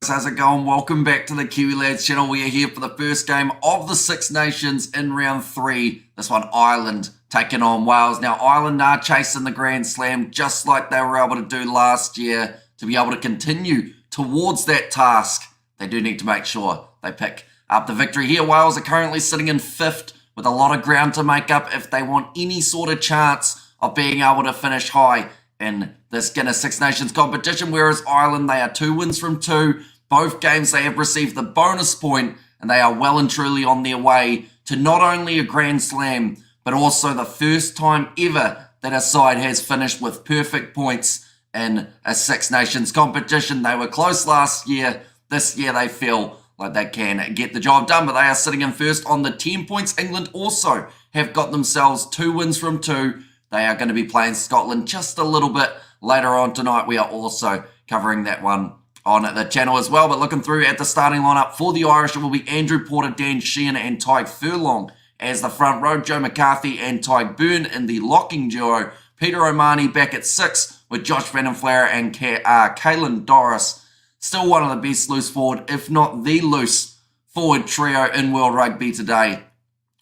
How's it going? Welcome back to the Kiwi Lads channel. We are here for the first game of the Six Nations in round 3. This one, Ireland taking on Wales. Now, Ireland are chasing the Grand Slam just like they were able to do last year. To be able to continue towards that task, they do need to make sure they pick up the victory here. Wales are currently sitting in 5th with a lot of ground to make up if they want any sort of chance of being able to finish high in this Guinness Six Nations competition, whereas Ireland, they are 2 wins from 2. Both games they have received the bonus point, and they are well and truly on their way to not only a Grand Slam, but also the first time ever that a side has finished with perfect points in a Six Nations competition. They were close last year. This year they feel like they can get the job done, but they are sitting in first on the 10 points. England also have got themselves 2 wins from 2. They are going to be playing Scotland just a little bit later on tonight. We are also covering that one on the channel as well. But looking through at the starting lineup for the Irish, it will be Andrew Porter, Dan Sheehan and Tadhg Furlong as the front row. Joe McCarthy and Tadhg Beirne in the locking duo. Peter O'Mahony back at 6 with Josh Van den Flaer and Caelan Doris. Still one of the best loose forward, if not the loose forward trio in World Rugby today,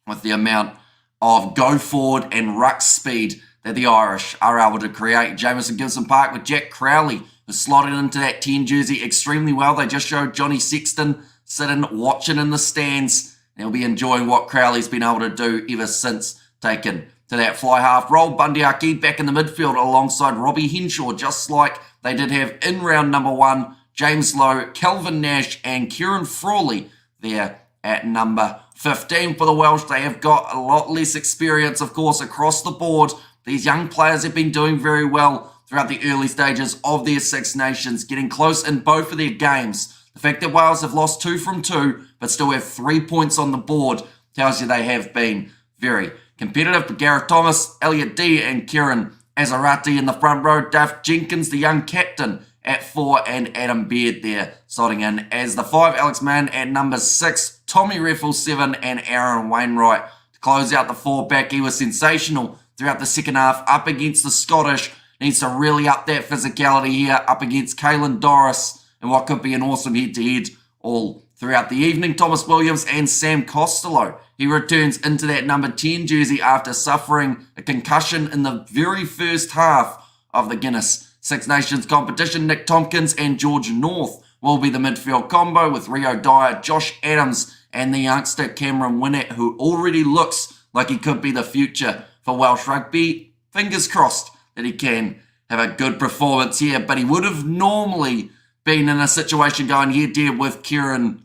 with the amount of go forward and ruck speed that the Irish are able to create. Jamison Gibson Park with Jack Crowley, who slotted into that 10 jersey extremely well. They just showed Johnny Sexton sitting watching in the stands. He'll be enjoying what Crowley's been able to do ever since taken to that fly half role. Bundy Aki back in the midfield alongside Robbie Henshaw, just like they did have in round number 1. James Lowe, Kelvin Nash and Kieran Frawley there at number 15 for the Welsh. They have got a lot less experience, of course, across the board. These young players have been doing very well throughout the early stages of their Six Nations, getting close in both of their games. The fact that Wales have lost 2 from 2, but still have 3 points on the board, tells you they have been very competitive. But Gareth Thomas, Elliot Dee and Kieran Azarati in the front row. Duff Jenkins, the young captain, at 4, and Adam Baird there slotting in as the 5. Alex Mann at number 6, Tommy Reffel 7, and Aaron Wainwright to close out the 4 back. He was sensational throughout the second half up against the Scottish. Needs to really up that physicality here up against Caelan Doris and what could be an awesome head-to-head all throughout the evening. Thomas Williams and Sam Costello. He returns into that number 10 jersey after suffering a concussion in the very first half of the Guinness Six Nations competition. Nick Tompkins and George North will be the midfield combo with Rio Dyer, Josh Adams and the youngster Cameron Winnett, who already looks like he could be the future for Welsh Rugby. Fingers crossed that he can have a good performance here, but he would have normally been in a situation going head-to-head with Kieran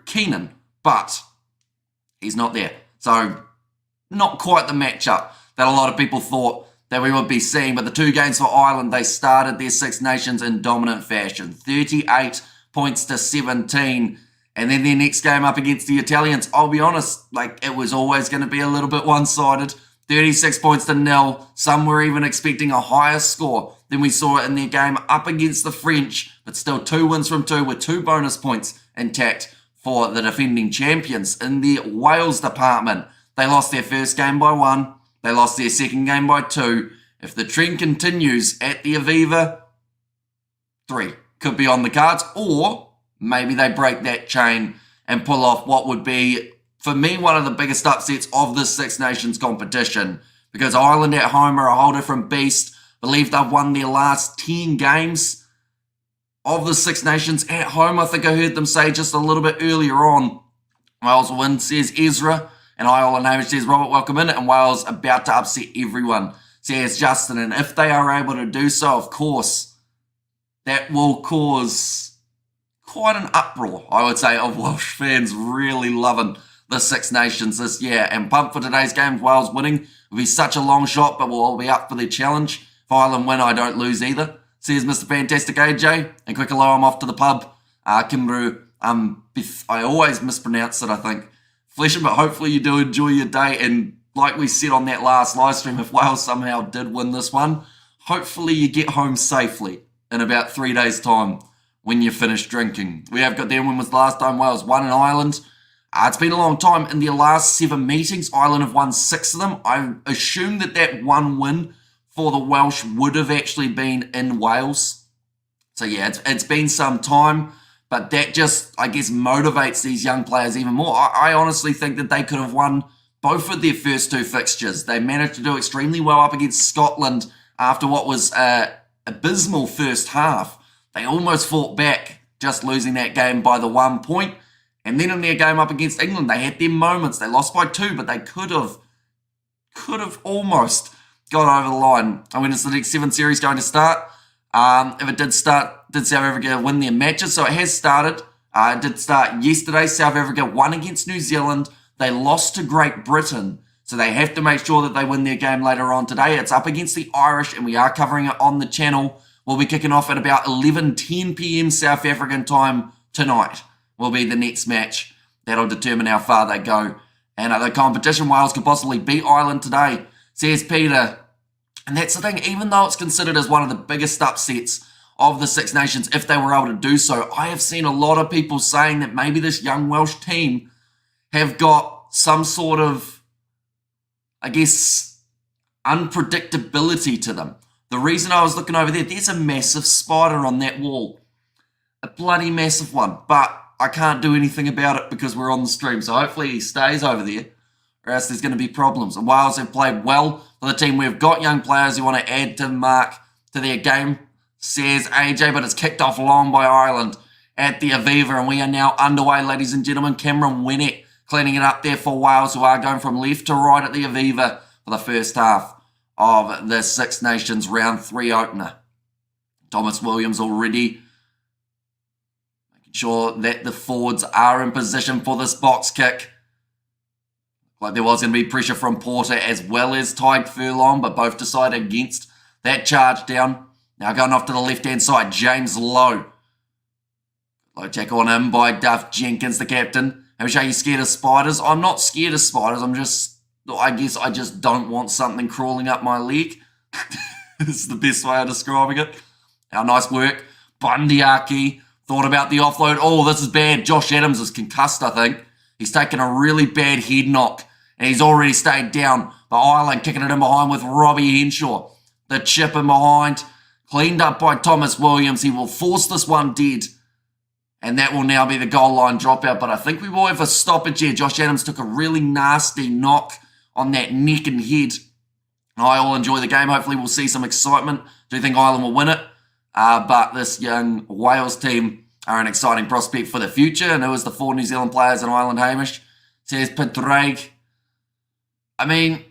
Keenan, but he's not there. So not quite the matchup that a lot of people thought that we would be seeing. But the 2 games for Ireland, they started their Six Nations in dominant fashion. 38 points to 17. And then their next game up against the Italians, I'll be honest, it was always going to be a little bit one-sided. 36 points to 0. Some were even expecting a higher score than we saw in their game up against the French, but still 2 wins from 2 with 2 bonus points intact for the defending champions. In the Wales department, they lost their first game by 1. They lost their second game by 2. If the trend continues at the Aviva, 3 could be on the cards, or maybe they break that chain and pull off what would be, for me, one of the biggest upsets of this Six Nations competition, because Ireland at home are a whole different beast. I believe they've won their last 10 games of the Six Nations at home. I think I heard them say just a little bit earlier on. Wales will win, says Ezra, and Ireland Hamish says Robert, welcome in, and Wales about to upset everyone, says Justin. And if they are able to do so, of course, that will cause quite an uproar, I would say, of Welsh fans really loving the Six Nations this year. And pumped for today's game. Wales winning will be such a long shot, but we'll all be up for the challenge. If Ireland win, I don't lose either, says Mr. Fantastic AJ. And quick hello, I'm off to the pub. Kimbru, I always mispronounce it, I think. Flesham, but hopefully you do enjoy your day. And like we said on that last live stream, if Wales somehow did win this one, hopefully you get home safely in about 3 days' time when you finish drinking. We have got there, when was the last time Wales won in Ireland? It's been a long time. In their last 7 meetings, Ireland have won 6 of them. I assume that 1 win for the Welsh would have actually been in Wales. So yeah, it's been some time, but that just, I guess, motivates these young players even more. I honestly think that they could have won both of their first two fixtures. They managed to do extremely well up against Scotland after what was an abysmal first half. They almost fought back, just losing that game by the 1 point. And then in their game up against England, they had their moments. They lost by 2, but they could have almost got over the line. And when is the next 7 series going to start? If it did start, did South Africa win their matches? So it has started. It did start yesterday. South Africa won against New Zealand. They lost to Great Britain. So they have to make sure that they win their game later on today. It's up against the Irish, and we are covering it on the channel. We'll be kicking off at about 11:10 p.m. South African time tonight. Will be the next match. That'll determine how far they go. And the competition, Wales could possibly beat Ireland today, says Peter. And that's the thing, even though it's considered as one of the biggest upsets of the Six Nations, if they were able to do so, I have seen a lot of people saying that maybe this young Welsh team have got some sort of, I guess, unpredictability to them. The reason I was looking over there, there's a massive spider on that wall. A bloody massive one. But I can't do anything about it because we're on the stream. So hopefully he stays over there, or else there's going to be problems. And Wales have played well for the team. We've got young players who want to add to mark to their game, says AJ, but it's kicked off long by Ireland at the Aviva. And we are now underway, ladies and gentlemen. Cameron Winnett cleaning it up there for Wales, who are going from left to right at the Aviva for the first half of the Six Nations Round 3 opener. Thomas Williams already making sure that the forwards are in position for this box kick. Like there was going to be pressure from Porter as well as Tyke Furlong, but both decided against that charge down. Now going off to the left-hand side, James Lowe. Low tackle on him by Duff Jenkins, the captain. Are you scared of spiders? I'm not scared of spiders. I guess I just don't want something crawling up my leg. This is the best way of describing it. Now, nice work. Bundyaki thought about the offload. Oh, this is bad. Josh Adams is concussed, I think. He's taken a really bad head knock, and he's already stayed down. But Ireland kicking it in behind with Robbie Henshaw. The chip in behind. Cleaned up by Thomas Williams. He will force this one dead. And that will now be the goal line dropout. But I think we will have a stoppage here. Josh Adams took a really nasty knock on that neck and head. I will enjoy the game. Hopefully we'll see some excitement. Do you think Ireland will win it? But this young Wales team are an exciting prospect for the future. And it was the 4 New Zealand players in Ireland, Hamish. Says Padraig. I mean,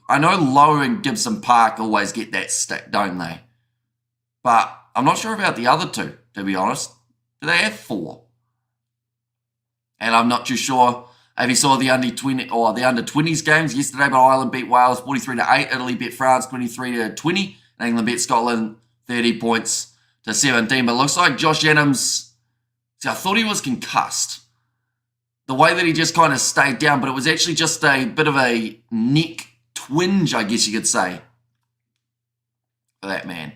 I know Lowe and Gibson Park always get that stick, don't they? But I'm not sure about the other two, to be honest. Do they have 4? And I'm not too sure if you saw the under 20s games yesterday, but Ireland beat Wales 43-8. Italy beat France 23-20. And England beat Scotland 30 points to 17. But it looks like Josh Adams, see, I thought he was concussed. The way that he just kind of stayed down, but it was actually just a bit of a neck twinge, I guess you could say, for that man.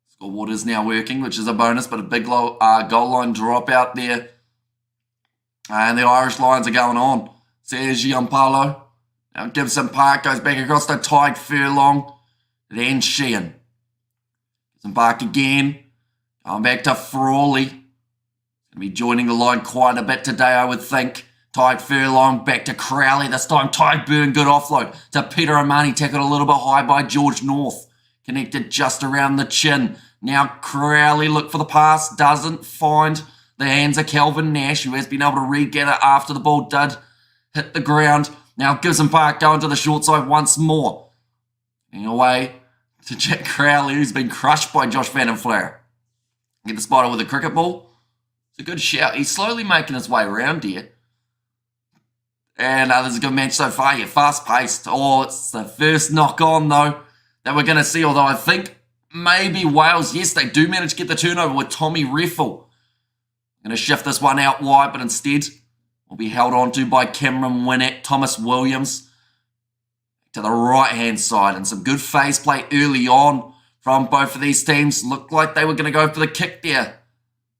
Scoreboard is now working, which is a bonus, but a big goal line drop out there. And the Irish Lions are going on. Says Gianpaolo. Now Gibson Park goes back across to Tyke Furlong. Then Sheehan. Gibson Park again. Going back to Frawley. Going to be joining the line quite a bit today, I would think. Tyke Furlong back to Crowley. This time Tyke Byrne, good offload. To Peter Amani, tackled a little bit high by George North. Connected just around the chin. Now Crowley look for the pass. Doesn't find the hands of Calvin Nash, who has been able to re-get it after the ball did hit the ground. Now Gibson Park going to the short side once more. Getting away to Jack Crowley, who's been crushed by Josh Van den Flair. Get the spider with a cricket ball. It's a good shout. He's slowly making his way around here. And there's a good match so far. Yeah, fast-paced. Oh, it's the first knock-on, though, that we're going to see. Although I think maybe Wales, yes, they do manage to get the turnover with Tommy Reffel. Going to shift this one out wide, but instead will be held on to by Cameron Winnett, Thomas Williams to the right-hand side. And some good phase play early on from both of these teams. Looked like they were going to go for the kick there,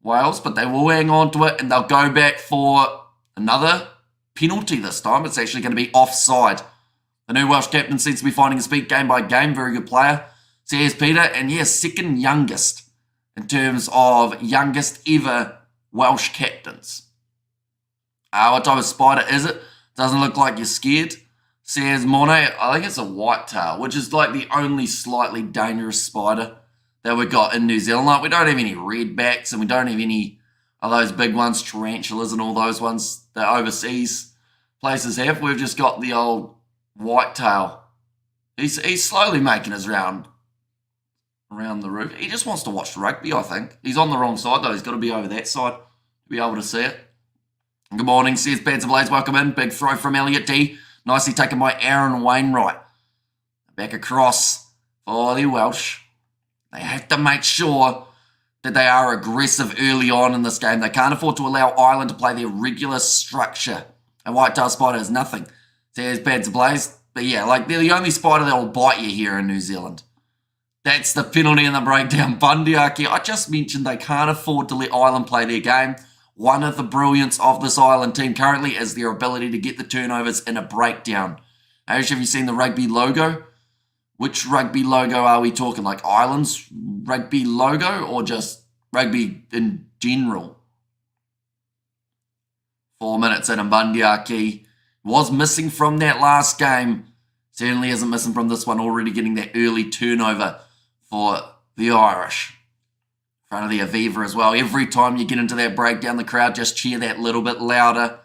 Wales, but they will hang on to it, and they'll go back for another penalty this time. It's actually going to be offside. The new Welsh captain seems to be finding his feet game by game. Very good player. So here's Peter, and yes, second youngest in terms of youngest ever Welsh captains. What type of spider is it? Doesn't look like you're scared. Says Monet, I think it's a whitetail, which is like the only slightly dangerous spider that we got in New Zealand. Like, we don't have any redbacks, and we don't have any of those big ones, tarantulas and all those ones that overseas places have. We've just got the old whitetail. He's slowly making his round around the roof. He just wants to watch rugby, I think. He's on the wrong side, though. He's got to be over that side to be able to see it. Good morning, says Pads and Blades. Welcome in. Big throw from Elliot D. Nicely taken by Aaron Wainwright. Back across for the Welsh. They have to make sure that they are aggressive early on in this game. They can't afford to allow Ireland to play their regular structure. And whitetail spider is nothing. Says Pads and Blades. But yeah, like, they're the only spider that will bite you here in New Zealand. That's the penalty in the breakdown. Bundyaki, I just mentioned they can't afford to let Ireland play their game. One of the brilliance of this Ireland team currently is their ability to get the turnovers in a breakdown. Ash, have you seen the rugby logo? Which rugby logo are we talking? Like Ireland's rugby logo or just rugby in general? 4 minutes in, and Bundyaki was missing from that last game. Certainly isn't missing from this one, already getting that early turnover for the Irish. In front of the Aviva as well. Every time you get into that breakdown, the crowd just cheer that little bit louder.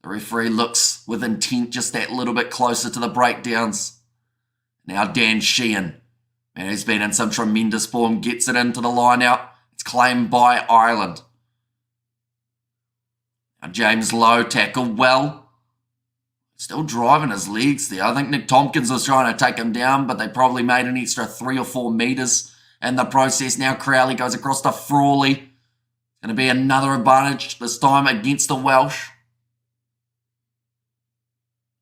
The referee looks with intent just that little bit closer to the breakdowns. Now Dan Sheehan, man, who's been in some tremendous form, gets it into the line out. It's claimed by Ireland. Now James Lowe tackled well. Still driving his legs there. I think Nick Tompkins was trying to take him down, but they probably made an extra 3 or 4 metres in the process. Now Crowley goes across to Frawley. Going to be another advantage, this time against the Welsh.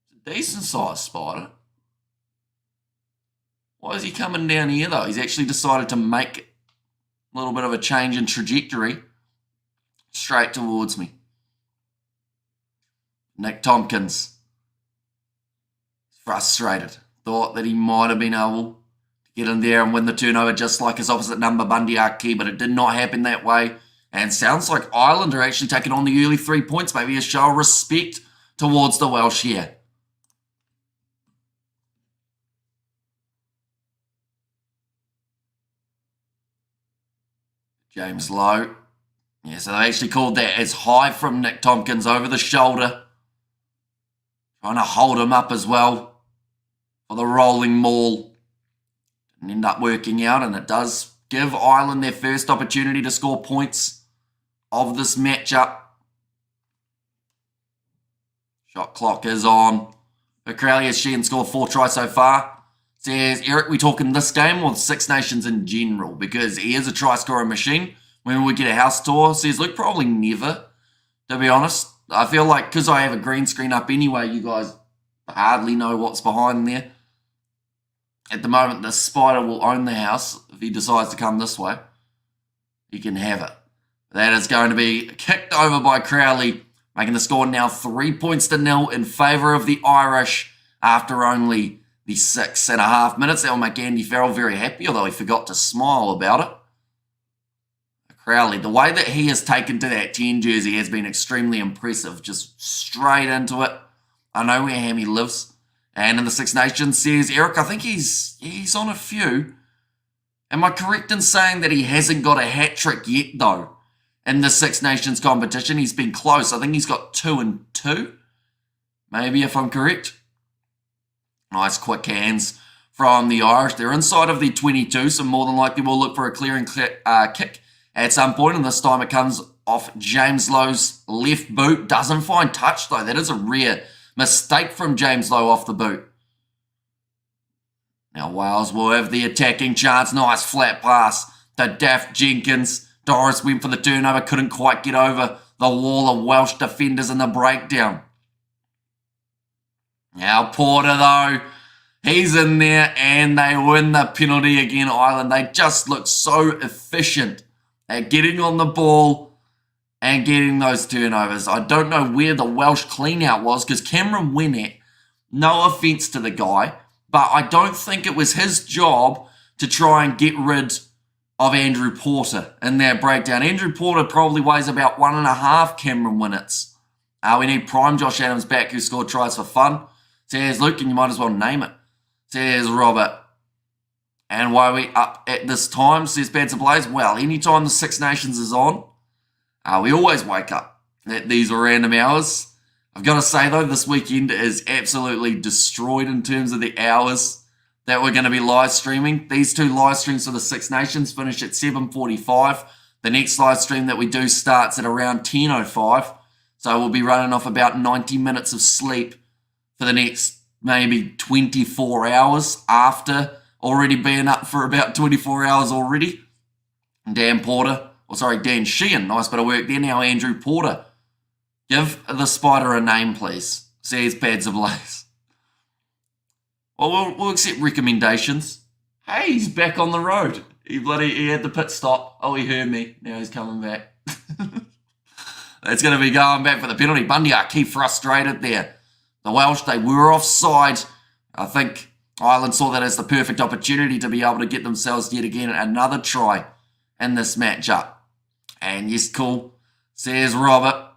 It's a decent sized spider. Why is he coming down here though? He's actually decided to make a little bit of a change in trajectory straight towards me. Nick Tompkins. Frustrated. Thought that he might have been able to get in there and win the turnover just like his opposite number, Bundyaki, but it did not happen that way. And sounds like Ireland are actually taking on the early 3 points. Maybe a show of respect towards the Welsh here. James Lowe. Yeah, so they actually called that as high from Nick Tompkins over the shoulder. Trying to hold him up as well for the rolling maul. Didn't end up working out, and it does give Ireland their first opportunity to score points of this matchup. Shot clock is on. But Crowley has Sheehan scored 4 tries so far. Says, Eric, we talking this game or the Six Nations in general? Because he is a try scoring machine. When we get a house tour, says, look, probably never, to be honest. I feel like because I have a green screen up anyway, you guys hardly know what's behind there. At the moment, the spider will own the house. If he decides to come this way, he can have it. That is going to be kicked over by Crowley, making the score now 3 points to 0 in favour of the Irish after only the 6.5 minutes. That will make Andy Farrell very happy, although he forgot to smile about it. Crowley, the way that he has taken to that 10 jersey has been extremely impressive. Just straight into it. I know where Hammy lives. And in the Six Nations says, Eric, I think he's on a few. Am I correct in saying that he hasn't got a hat-trick yet, though, in the Six Nations competition? He's been close. I think he's got 2 and 2. Maybe, if I'm correct. Nice quick hands from the Irish. They're inside of the 22, so more than likely we'll look for a clearing kick at some point, and this time it comes off James Lowe's left boot. Doesn't find touch, though. That is a rare mistake from James Lowe off the boot. Now Wales will have the attacking chance. Nice flat pass to Daft Jenkins. Doris went for the turnover, couldn't quite get over the wall of Welsh defenders in the breakdown. Now Porter, though, he's in there, and they win the penalty again, Ireland. They just look so efficient at getting on the ball and getting those turnovers. I don't know where the Welsh clean-out was, because Cameron Winnett No offence to the guy, but I don't think it was his job to try and get rid of Andrew Porter in their breakdown. Andrew Porter probably weighs about 1.5 Cameron Winnets. We need prime Josh Adams back who scored tries for fun. Says Luke, and you might as well name it. Says Robert. And why are we up at this time? Says Bad Blaze. Well, anytime the Six Nations is on, we always wake up at these random hours. I've got to say, though, this weekend is absolutely destroyed in terms of the hours that we're going to be live streaming. These two live streams for the Six Nations finish at 7:45. The next live stream that we do starts at around 10:05. So we'll be running off about 90 minutes of sleep for the next maybe 24 hours after already being up for about 24 hours already. Dan Sheehan, nice bit of work there. Now Andrew Porter. Give the spider a name, please, says Pads Ablaze. Well, we'll accept recommendations. Hey, he's back on the road. He had the pit stop. Oh, he heard me. Now he's coming back. It's going to be going back for the penalty. Bundy are key frustrated there. The Welsh, they were offside. I think Ireland saw that as the perfect opportunity to be able to get themselves yet again another try in this matchup. And yes, cool, says Robert.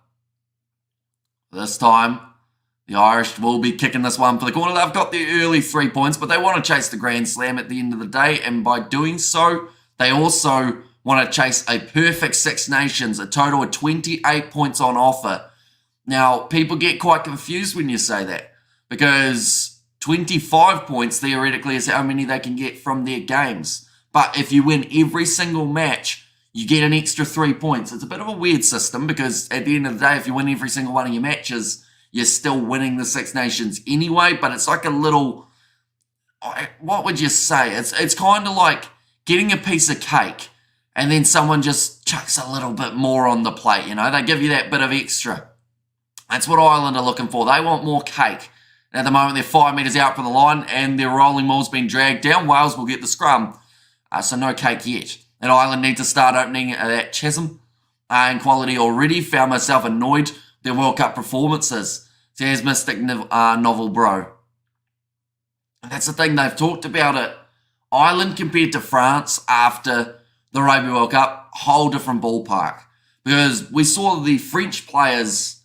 This time, the Irish will be kicking this one for the corner. They've got the early 3 points, but they want to chase the Grand Slam at the end of the day. And by doing so, they also want to chase a perfect Six Nations, a total of 28 points on offer. Now, people get quite confused when you say that because 25 points theoretically is how many they can get from their games. But if you win every single match, you get an extra 3 points. It's a bit of a weird system because at the end of the day, if you win every single one of your matches, you're still winning the Six Nations anyway. But it's like a little, what would you say? It's kind of like getting a piece of cake and then someone just chucks a little bit more on the plate, you know? They give you that bit of extra. That's what Ireland are looking for. They want more cake. At the moment, they're 5 metres out from the line and their rolling ball's been dragged down. Wales will get the scrum. So no cake yet. And Ireland need to start opening that chasm in quality already. Found myself annoyed their World Cup performances. Says Mystic Novel Bro. And that's the thing, they've talked about it. Ireland compared to France after the Rugby World Cup, whole different ballpark. Because we saw the French players,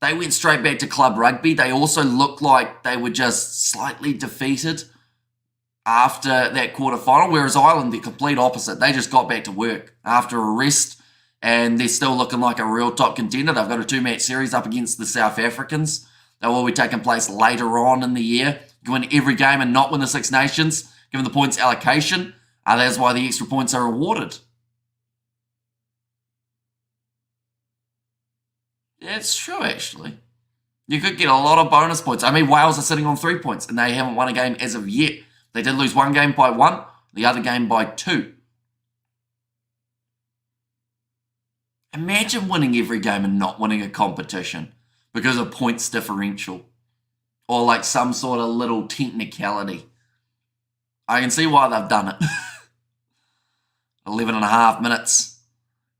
they went straight back to club rugby. They also looked like they were just slightly defeated after that quarterfinal, whereas Ireland, the complete opposite. They just got back to work after a rest, and they're still looking like a real top contender. They've got a 2-match series up against the South Africans. That will be taking place later on in the year. You win every game and not win the Six Nations, given the points allocation. That's why the extra points are awarded. Yeah, it's true, actually. You could get a lot of bonus points. I mean, Wales are sitting on 3 points, and they haven't won a game as of yet. They did lose one game by 1, the other game by 2. Imagine winning every game and not winning a competition because of points differential or like some sort of little technicality. I can see why they've done it. 11.5 minutes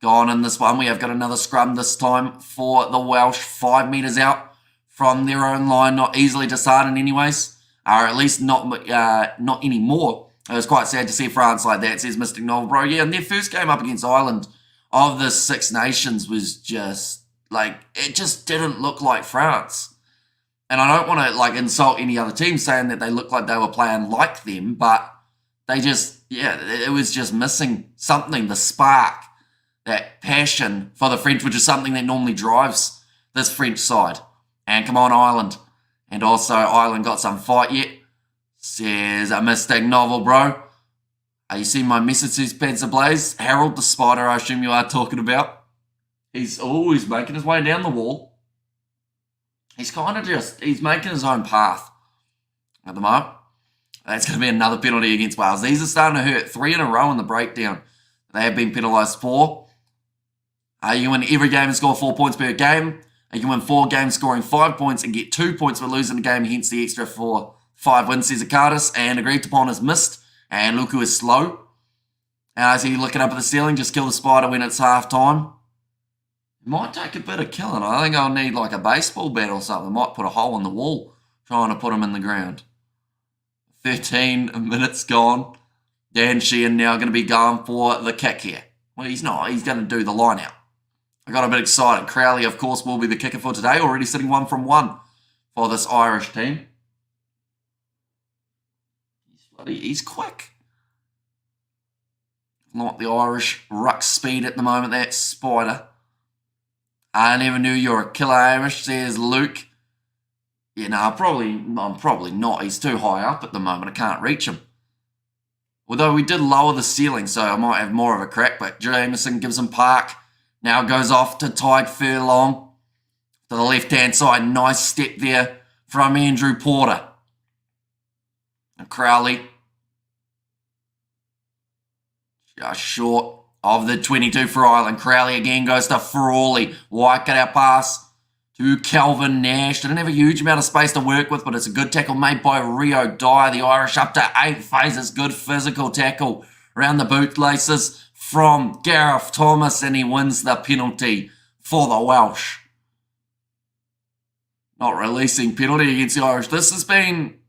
gone in this one. We have got another scrum this time for the Welsh, 5 metres out from their own line, not easily disheartened anyways, or at least not anymore. It was quite sad to see France like that, says Mystic Novel Bro. Yeah, and their first game up against Ireland of the Six Nations was just, like, it just didn't look like France. And I don't want to, like, insult any other team saying that they looked like they were playing like them, but they just, yeah, it was just missing something, the spark, that passion for the French, which is something that normally drives this French side. And come on, Ireland. And also, Ireland got some fight yet, says a Mystic Novel Bro. You see my messages, Pants Ablaze? Harold the Spider, I assume you are talking about. He's making his way down the wall. He's kind of he's making his own path at the moment. That's going to be another penalty against Wales. These are starting to hurt. 3 in a row in the breakdown. They have been penalised for. You can win every game and score 4 points per game. You can win 4 games scoring 5 points and get 2 points for losing the game, hence the extra for 5 wins, says Akardis. And agreed upon is missed. And Luku is slow. And I see you looking up at the ceiling. Just kill the spider when it's half time. It might take a bit of killing. I think I'll need like a baseball bat or something. Might put a hole in the wall trying to put him in the ground. 13 minutes gone. Dan Sheehan now going to be going for the kick here. Well, he's not. He's going to do the line out. I got a bit excited. Crowley, of course, will be the kicker for today. Already sitting 1 from 1 for this Irish team. He's quick. Not the Irish ruck speed at the moment, that Spider. I never knew you were a killer, Hamish, says Luke. Yeah, no, I'm probably not. He's too high up at the moment. I can't reach him. Although we did lower the ceiling, so I might have more of a crack. But Jameson gives him Park. Now goes off to Tide Furlong. To the left-hand side. Nice step there from Andrew Porter. And Crowley. Just short of the 22 for Ireland. Crowley again goes to Frawley. Waikato pass to Calvin Nash. Didn't have a huge amount of space to work with, but it's a good tackle made by Rio Dyer. The Irish up to 8 phases. Good physical tackle around the bootlaces from Gareth Thomas, and he wins the penalty for the Welsh. Not releasing penalty against the Irish. This has been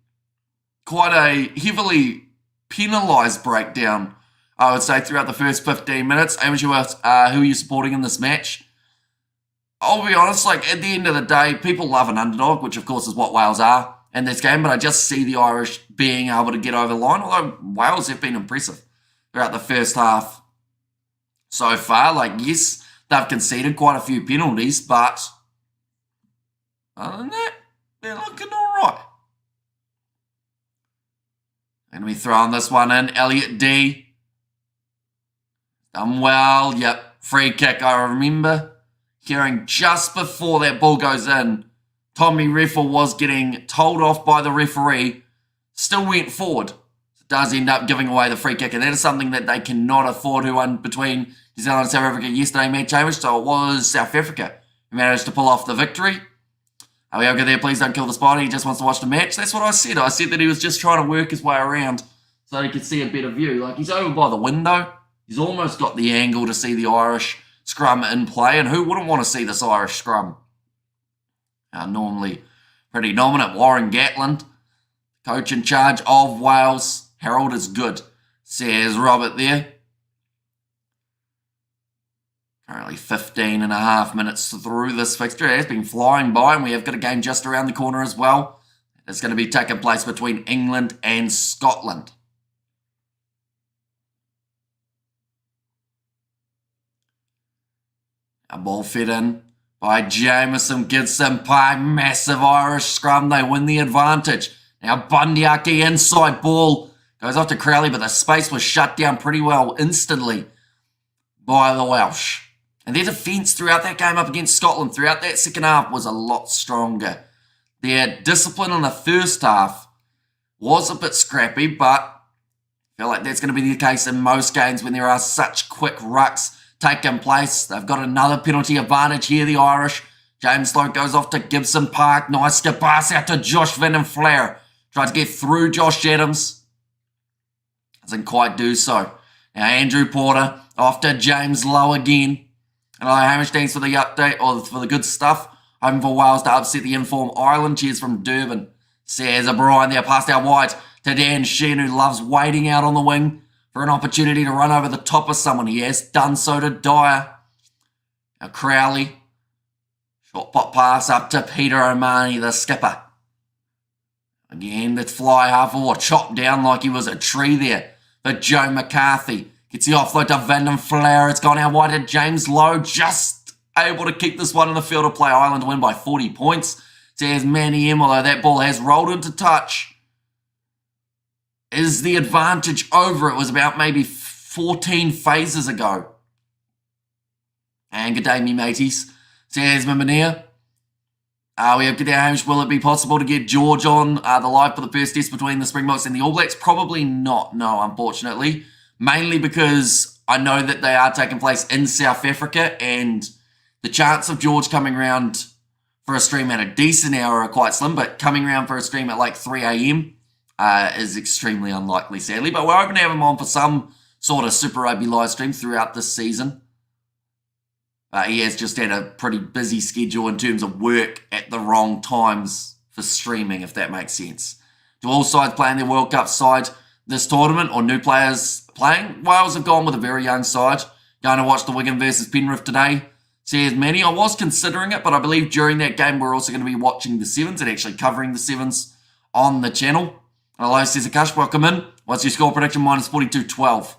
quite a heavily penalised breakdown, I would say, throughout the first 15 minutes. Amos, who are you supporting in this match? I'll be honest, like, at the end of the day, people love an underdog, which of course is what Wales are in this game, but I just see the Irish being able to get over the line, although Wales have been impressive throughout the first half so far. Like, yes, they've conceded quite a few penalties, but other than that, they're looking all right. Going to be throwing this one in. Elliot D. Done well. Yep, free kick, I remember hearing just before that ball goes in, Tommy Reffel was getting told off by the referee, still went forward. It does end up giving away the free kick, and that is something that they cannot afford to win between New Zealand and South Africa yesterday, match Hamish. So it was South Africa who managed to pull off the victory. We go there, please don't kill the Spider. He just wants to watch the match. That's what I said. I said that he was just trying to work his way around so he could see a better view. Like, he's over by the window. He's almost got the angle to see the Irish scrum in play, and who wouldn't want to see this Irish scrum? Normally pretty dominant. Warren Gatland, coach in charge of Wales. Harold is good, says Robert there. Currently 15 and a half minutes through this fixture. It has been flying by, and we have got a game just around the corner as well. It's going to be taking place between England and Scotland. A ball fed in by Jameson, Gibson, Park, massive Irish scrum. They win the advantage. Now Bundyaki inside ball. Goes off to Crowley, but the space was shut down pretty well instantly by the Welsh. And their defence throughout that game up against Scotland, throughout that second half, was a lot stronger. Their discipline in the first half was a bit scrappy, but I feel like that's going to be the case in most games when there are such quick rucks taking place. They've got another penalty advantage here, the Irish. James Lowe goes off to Gibson Park. Nice skip pass out to Josh Van and Flair. Tried to get through Josh Adams. Doesn't quite do so. Now Andrew Porter off to James Lowe again. And Hamish, thanks for the update, or for the good stuff. Hoping for Wales to upset the informed Ireland. Cheers from Durban. Says O'Brien there, passed out wide to Dan Sheehan, who loves waiting out on the wing for an opportunity to run over the top of someone. He has done so to Dyer. Now Crowley. Short pop pass up to Peter O'Mahony, the skipper. Again, let's fly half or chop down like he was a tree there. But Joe McCarthy gets the offload to Van den Flair. It's gone out wide to James Lowe. Just able to keep this one in the field of play. Ireland win by 40 points. Says Manny M, although that ball has rolled into touch. Is the advantage over? It was about maybe 14 phases ago. And good day, me mateys. Says Mimania. We have good day, Hamish. Will it be possible to get George on the live for the first test between the Springboks and the All Blacks? Probably not, no, unfortunately. Mainly because I know that they are taking place in South Africa, and the chance of George coming around for a stream at a decent hour are quite slim, but coming around for a stream at like 3 a.m. Is extremely unlikely, sadly. But we're hoping to have him on for some sort of Super Rugby live stream throughout this season. He has just had a pretty busy schedule in terms of work at the wrong times for streaming, if that makes sense. Do all sides playing their World Cup side this tournament, or new players playing? Wales have gone with a very young side. Going to watch the Wigan versus Penrith today. Says Manny, I was considering it, but I believe during that game we're also going to be watching the sevens and actually covering the sevens on the channel. Hello, says Akash, welcome in. What's your score prediction? Minus 42-12.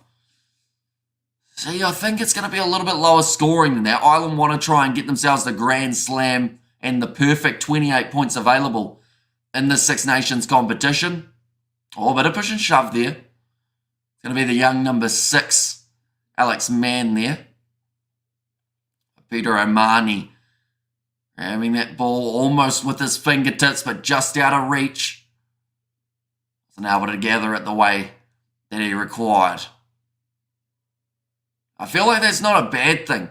See, I think it's going to be a little bit lower scoring than that. Ireland want to try and get themselves the Grand Slam and the perfect 28 points available in the Six Nations competition. Oh, a bit of push and shove there. It's going to be the young number 6, Alex Mann there. Peter O'Mahony having that ball almost with his fingertips, but just out of reach. Wasn't able to gather it the way that he required. I feel like that's not a bad thing.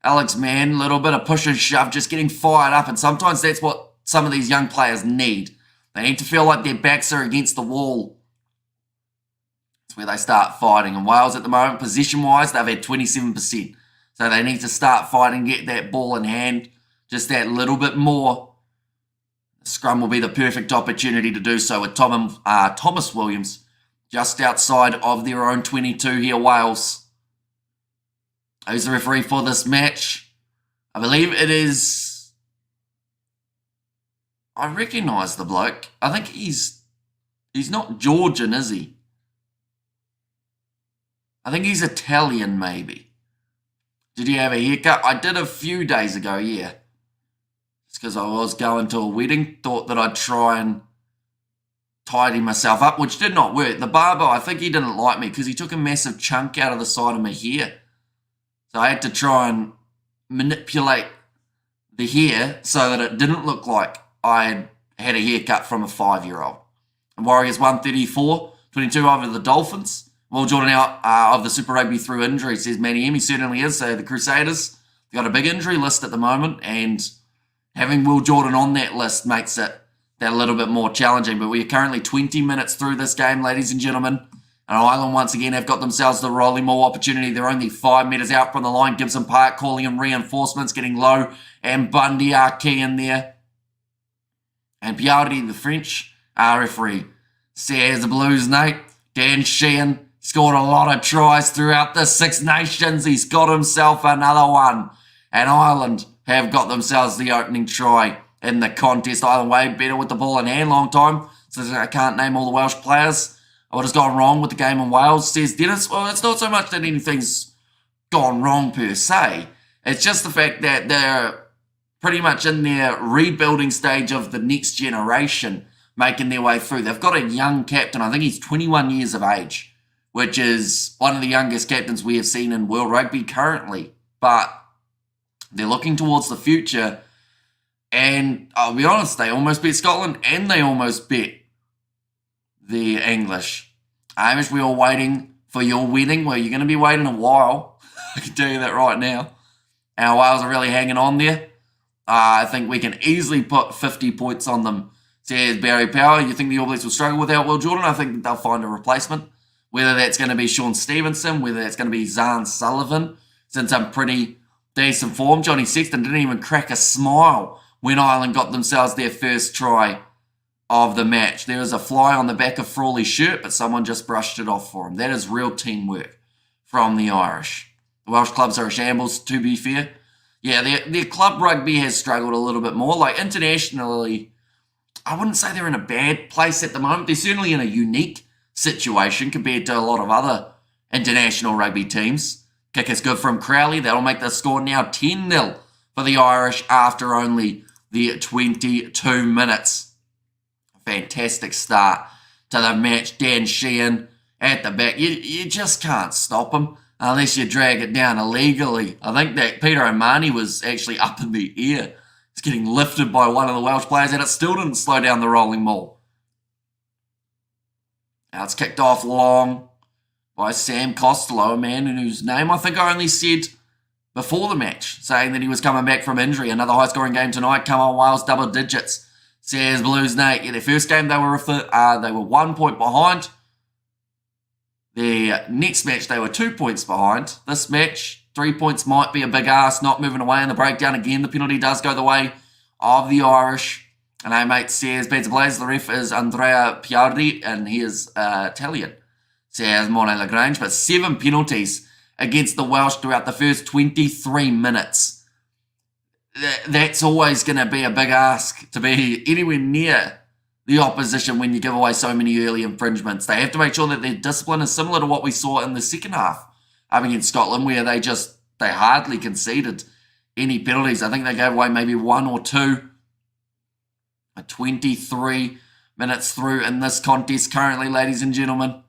Alex Mann, a little bit of push and shove, just getting fired up, and sometimes that's what some of these young players need. They need to feel like their backs are against the wall. That's where they start fighting. And Wales at the moment, possession-wise, they've had 27%. So they need to start fighting, get that ball in hand just that little bit more. The scrum will be the perfect opportunity to do so with Thomas Williams just outside of their own 22 here, Wales. Who's the referee for this match? I believe it is... I recognise the bloke. I think he's not Georgian, is he? I think he's Italian, maybe. Did he have a haircut? I did a few days ago, yeah. It's because I was going to a wedding. Thought that I'd try and tidy myself up, which did not work. The barber, I think he didn't like me because he took a massive chunk out of the side of my hair. So I had to try and manipulate the hair so that it didn't look like I had a haircut from a 5-year-old. And Warriors 134, 22 over the Dolphins. Will Jordan out of the Super Rugby through injury, says Manny M. He certainly is. So the Crusaders, they've got a big injury list at the moment, and having Will Jordan on that list makes it that little bit more challenging. But we are currently 20 minutes through this game, ladies and gentlemen. And Ireland once again have got themselves the rolling maul opportunity. They're only 5 metres out from the line. Gibson Park calling in reinforcements, getting low, and Bundy are key in there. And Piardi, the French referee, says the Blues, Nate. Dan Sheehan scored a lot of tries throughout the Six Nations. He's got himself another one. And Ireland have got themselves the opening try in the contest. Ireland way better with the ball in hand, long time. So I can't name all the Welsh players. What has gone wrong with the game in Wales, says Dennis. Well, it's not so much that anything's gone wrong per se. It's just the fact that they're pretty much in their rebuilding stage of the next generation making their way through. They've got a young captain. I think he's 21 years of age, which is one of the youngest captains we have seen in World Rugby currently. But they're looking towards the future. And I'll be honest, they almost beat Scotland and they almost beat the English. Hamish, we are waiting for your wedding. Well, you're going to be waiting a while. I can tell you that right now. Our Wales are really hanging on there. I think we can easily put 50 points on them, says Barry Power. You think the All Blacks will struggle without Will Jordan? I think they'll find a replacement. Whether that's going to be Sean Stevenson, whether that's going to be Zahn Sullivan, since I'm pretty decent form. Johnny Sexton didn't even crack a smile when Ireland got themselves their first try of the match. There was a fly on the back of Frawley's shirt, but someone just brushed it off for him. That is real teamwork from the Irish. The Welsh clubs are a shambles, to be fair. Yeah, their club rugby has struggled a little bit more. Like, internationally, I wouldn't say they're in a bad place at the moment. They're certainly in a unique situation compared to a lot of other international rugby teams. Kick is good from Crowley. That'll make the score now 10-0 for the Irish after only the 22 minutes. Fantastic start to the match. Dan Sheehan at the back. You just can't stop him unless you drag it down illegally. I think that Peter O'Mahony was actually up in the air. He's getting lifted by one of the Welsh players, and it still didn't slow down the rolling maul. Now it's kicked off long by Sam Costello, a man whose name I think I only said before the match, saying that he was coming back from injury. Another high-scoring game tonight. Come on, Wales, double digits. Says Blues Nate. Yeah, their first game they were 1 point behind. Their next match they were 2 points behind. This match, 3 points might be a big ask, not moving away in the breakdown. Again, the penalty does go the way of the Irish. And hey, mate, says Beats Blaze. The ref is Andrea Piardi, and he is Italian. Says Monet Lagrange. But 7 penalties against the Welsh throughout the first 23 minutes. That's always going to be a big ask to be anywhere near the opposition when you give away so many early infringements. They have to make sure that their discipline is similar to what we saw in the second half against Scotland, where they hardly conceded any penalties. I think they gave away maybe 1 or 2. 23 minutes through in this contest currently, ladies and gentlemen.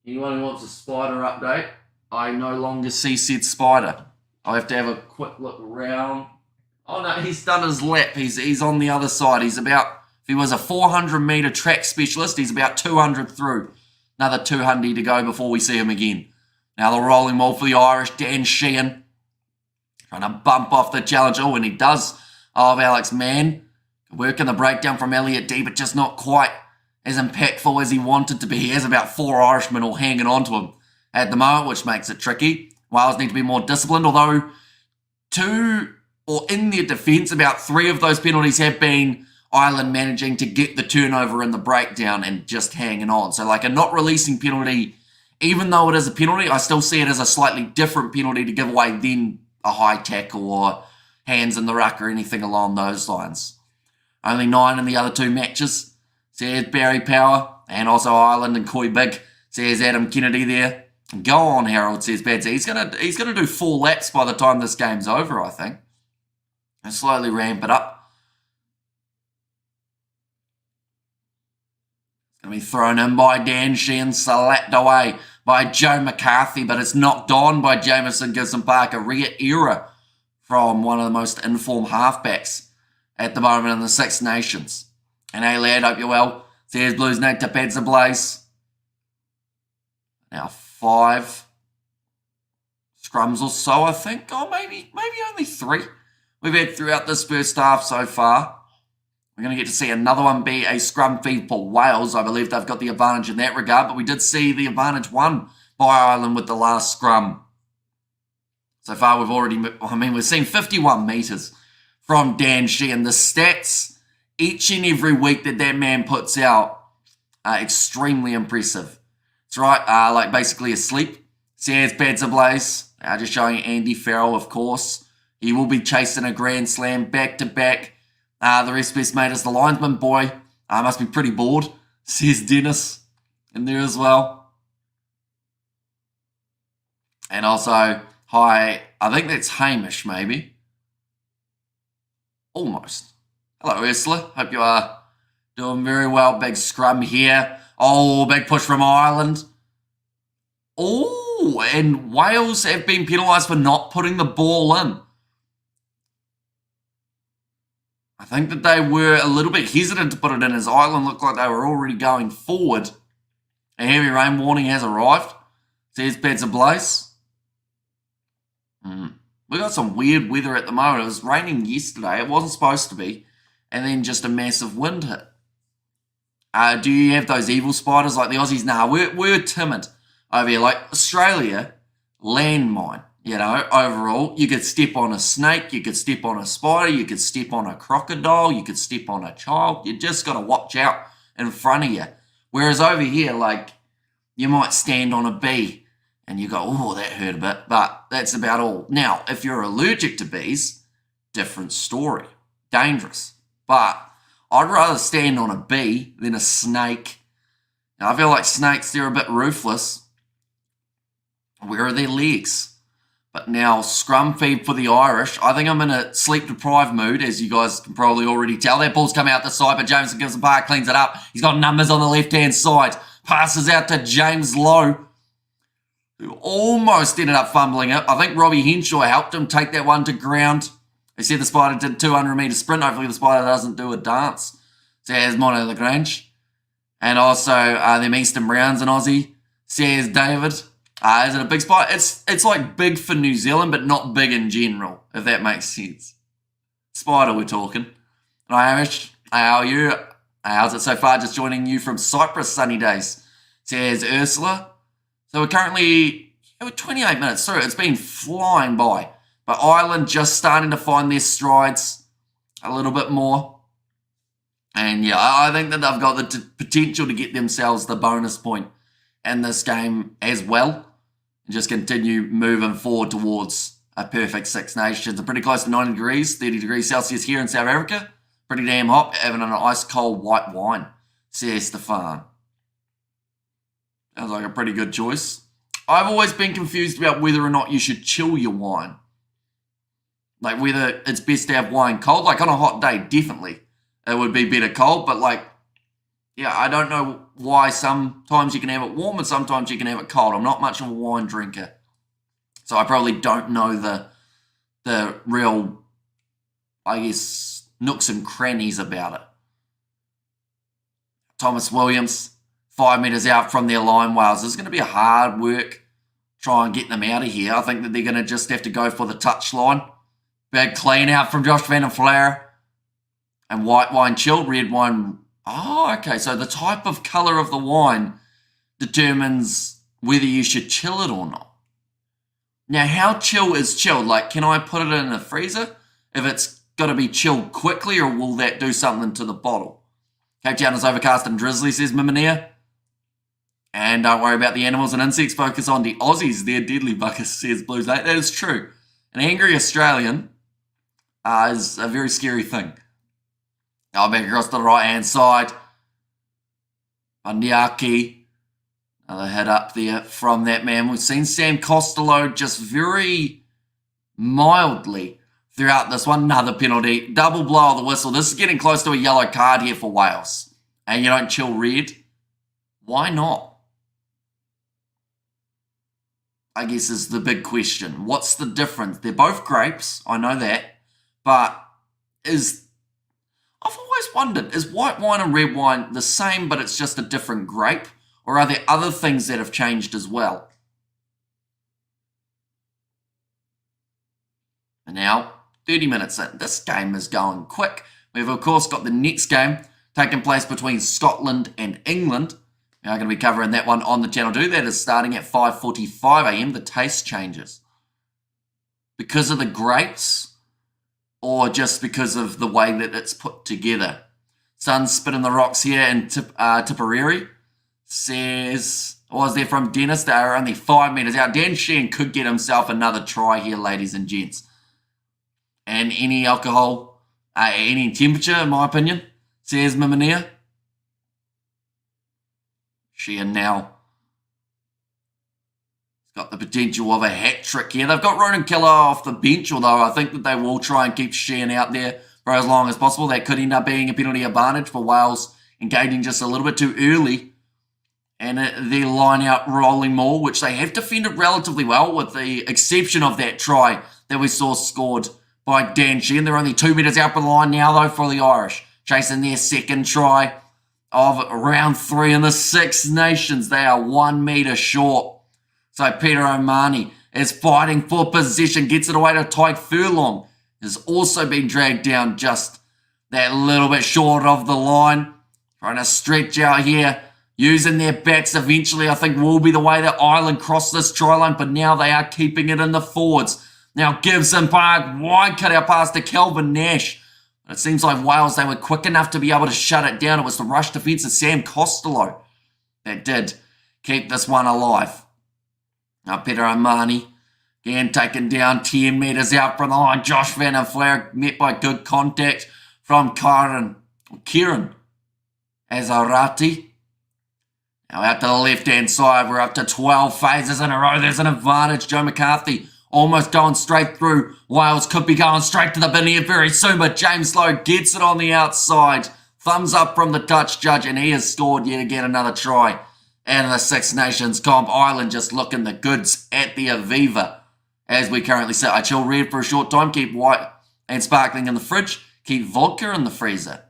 Anyone who wants a Spider update, I no longer see said Spider. I'll have to have a quick look around. Oh no, he's done his lap. He's on the other side. He's about, if he was a 400-metre track specialist, he's about 200 through. Another 200 to go before we see him again. Now the rolling ball for the Irish, Dan Sheehan. Trying to bump off the challenge. Oh, and he does. Of Alex Mann. Working the breakdown from Elliot D, but just not quite as impactful as he wanted to be. He has about 4 Irishmen all hanging on to him at the moment, which makes it tricky. Wales need to be more disciplined, although in their defence, about 3 of those penalties have been Ireland managing to get the turnover in the breakdown and just hanging on. So like a not releasing penalty, even though it is a penalty, I still see it as a slightly different penalty to give away than a high tackle or hands in the ruck or anything along those lines. Only 9 in the other 2 matches, says Barry Power, and also Ireland and Coy Big, says Adam Kennedy there. Go on, Harold, says Badsy. He's gonna do 4 laps by the time this game's over, I think. And slowly ramp it up. It's going to be thrown in by Dan Sheehan, slapped away by Joe McCarthy, but it's knocked on by Jamison Gibson Park, a rare error from one of the most informed halfbacks at the moment in the Six Nations. And hey lad, hope you're well. There's Blues Nick to Pads the Blaze. Now 5 scrums or so, I think. Oh, maybe only 3 we've had throughout this first half so far. We're going to get to see another one be a scrum feed for Wales. I believe they've got the advantage in that regard, but we did see the advantage won by Ireland with the last scrum. So far, we've seen 51 metres from Dan Sheehan. The stats each and every week that man puts out are extremely impressive. That's right, like basically asleep. Says Pads Ablaze, just showing Andy Farrell, of course. He will be chasing a Grand Slam back-to-back. The rest best mate is the linesman boy. Must be pretty bored, says Dennis in there as well. And also, hi, I think that's Hamish maybe. Almost. Hello Ursula, hope you are doing very well. Big scrum here. Oh, big push from Ireland. Oh, and Wales have been penalised for not putting the ball in. I think that they were a little bit hesitant to put it in as Ireland looked like they were already going forward. A heavy rain warning has arrived. Says Pads Ablaze. We got some weird weather at the moment. It was raining yesterday. It wasn't supposed to be. And then just a massive wind hit. Do you have those evil spiders like the Aussies? Nah, we're timid over here. Like Australia, landmine. You know, overall, you could step on a snake, you could step on a spider, you could step on a crocodile, you could step on a child. You just got to watch out in front of you. Whereas over here, like, you might stand on a bee and you go, oh, that hurt a bit, but that's about all. Now, if you're allergic to bees, different story. Dangerous. But I'd rather stand on a bee than a snake. Now, I feel like snakes, they're a bit ruthless. Where are their legs? But now, scrum feed for the Irish. I think I'm in a sleep-deprived mood, as you guys can probably already tell. That ball's come out the side, but Jameson Gibson Park cleans it up. He's got numbers on the left-hand side. Passes out to James Lowe, who almost ended up fumbling it. I think Robbie Henshaw helped him take that one to ground. They said the Spider did 200-metre sprint. Hopefully the Spider doesn't do a dance. Says Mono Lagrange. And also, them Eastern Browns in Aussie. Says David. Is it a big spot? It's like big for New Zealand, but not big in general, if that makes sense. Spider, we're talking. Hi, Amish. How are you? How's it so far? Just joining you from Cyprus, sunny days. Says Ursula. So we're currently 28 minutes through. It's been flying by. But Ireland just starting to find their strides. a little bit more. And yeah, I think that they've got the potential to get themselves the bonus point in this game as well. And just continue moving forward towards a perfect Six Nations. They're pretty close to 90 degrees, 30 degrees Celsius here in South Africa. Pretty damn hot, having an ice cold white wine, says Stefan. Sounds like a pretty good choice. I've always been confused about whether or not you should chill your wine. Like whether it's best to have wine cold. Like on a hot day, definitely it would be better cold. But like, yeah, I don't know why sometimes you can have it warm and sometimes you can have it cold. I'm not much of a wine drinker. So I probably don't know the real, I guess, nooks and crannies about it. Thomas Williams, 5 metres out from their line. Wales, this is going to be a hard work try and get them out of here. I think that they're going to just have to go for the touchline. Big clean out from Josh Van der Flair. And white wine chilled, red wine. Oh, okay. So the type of colour of the wine determines whether you should chill it or not. Now, how chill is chilled? Like, can I put it in the freezer if it's got to be chilled quickly, or will that do something to the bottle? Cape Town is overcast and drizzly, says Miminia. And don't worry about the animals and insects. Focus on the Aussies. They're deadly buckers, says Blues 8. That is true. An angry Australian is a very scary thing. Now back across to the right-hand side. Bandiaki. Another hit up there from that man. We've seen Sam Costello just very mildly throughout this one. Another penalty. Double blow of the whistle. This is getting close to a yellow card here for Wales. And you don't chill red. Why not? I guess is the big question. What's the difference? They're both grapes. I know that. But I've always wondered, is white wine and red wine the same, but it's just a different grape? Or are there other things that have changed as well? And now, 30 minutes in. This game is going quick. We've, of course, got the next game taking place between Scotland and England. Now, I'm going to be covering that one on the channel too. That is starting at 5:45 a.m. The taste changes. Because of the grapes, or just because of the way that it's put together? Sun's spitting the rocks here in Tipperary. Says, was there from Dennis? They are only 5 metres out. Dan Sheehan could get himself another try here, ladies and gents. And any alcohol, any temperature, in my opinion, says Miminia. Sheehan now got the potential of a hat-trick here. They've got Ronan Keller off the bench, although I think that they will try and keep Sheehan out there for as long as possible. That could end up being a penalty advantage for Wales, engaging just a little bit too early. And their line-out rolling more, which they have defended relatively well, with the exception of that try that we saw scored by Dan Sheehan. They're only 2 metres out from the line now, though, for the Irish. Chasing their second try of round 3 in the Six Nations. They are 1 metre short. So Peter O'Mahony is fighting for possession, gets it away to Tyke Furlong. Has also been dragged down just that little bit short of the line. Trying to stretch out here. Using their backs eventually, I think, will be the way that Ireland cross this try line, but now they are keeping it in the forwards. Now Gibson Park, wide cutout pass to Kelvin Nash. It seems like Wales, they were quick enough to be able to shut it down. It was the rush defence of Sam Costello that did keep this one alive. Now Peter O'Mahony, again taken down 10 metres out from the line. Josh Van der Flair met by good contact from Kieran Azarati. Now out to the left-hand side, we're up to 12 phases in a row. There's an advantage. Joe McCarthy almost going straight through. Wales could be going straight to the bin here very soon, but James Lowe gets it on the outside. Thumbs up from the touch judge, and he has scored yet again another try. And the Six Nations comp, Ireland just looking the goods at the Aviva. As we currently sit, I chill red for a short time, keep white and sparkling in the fridge, keep vodka in the freezer,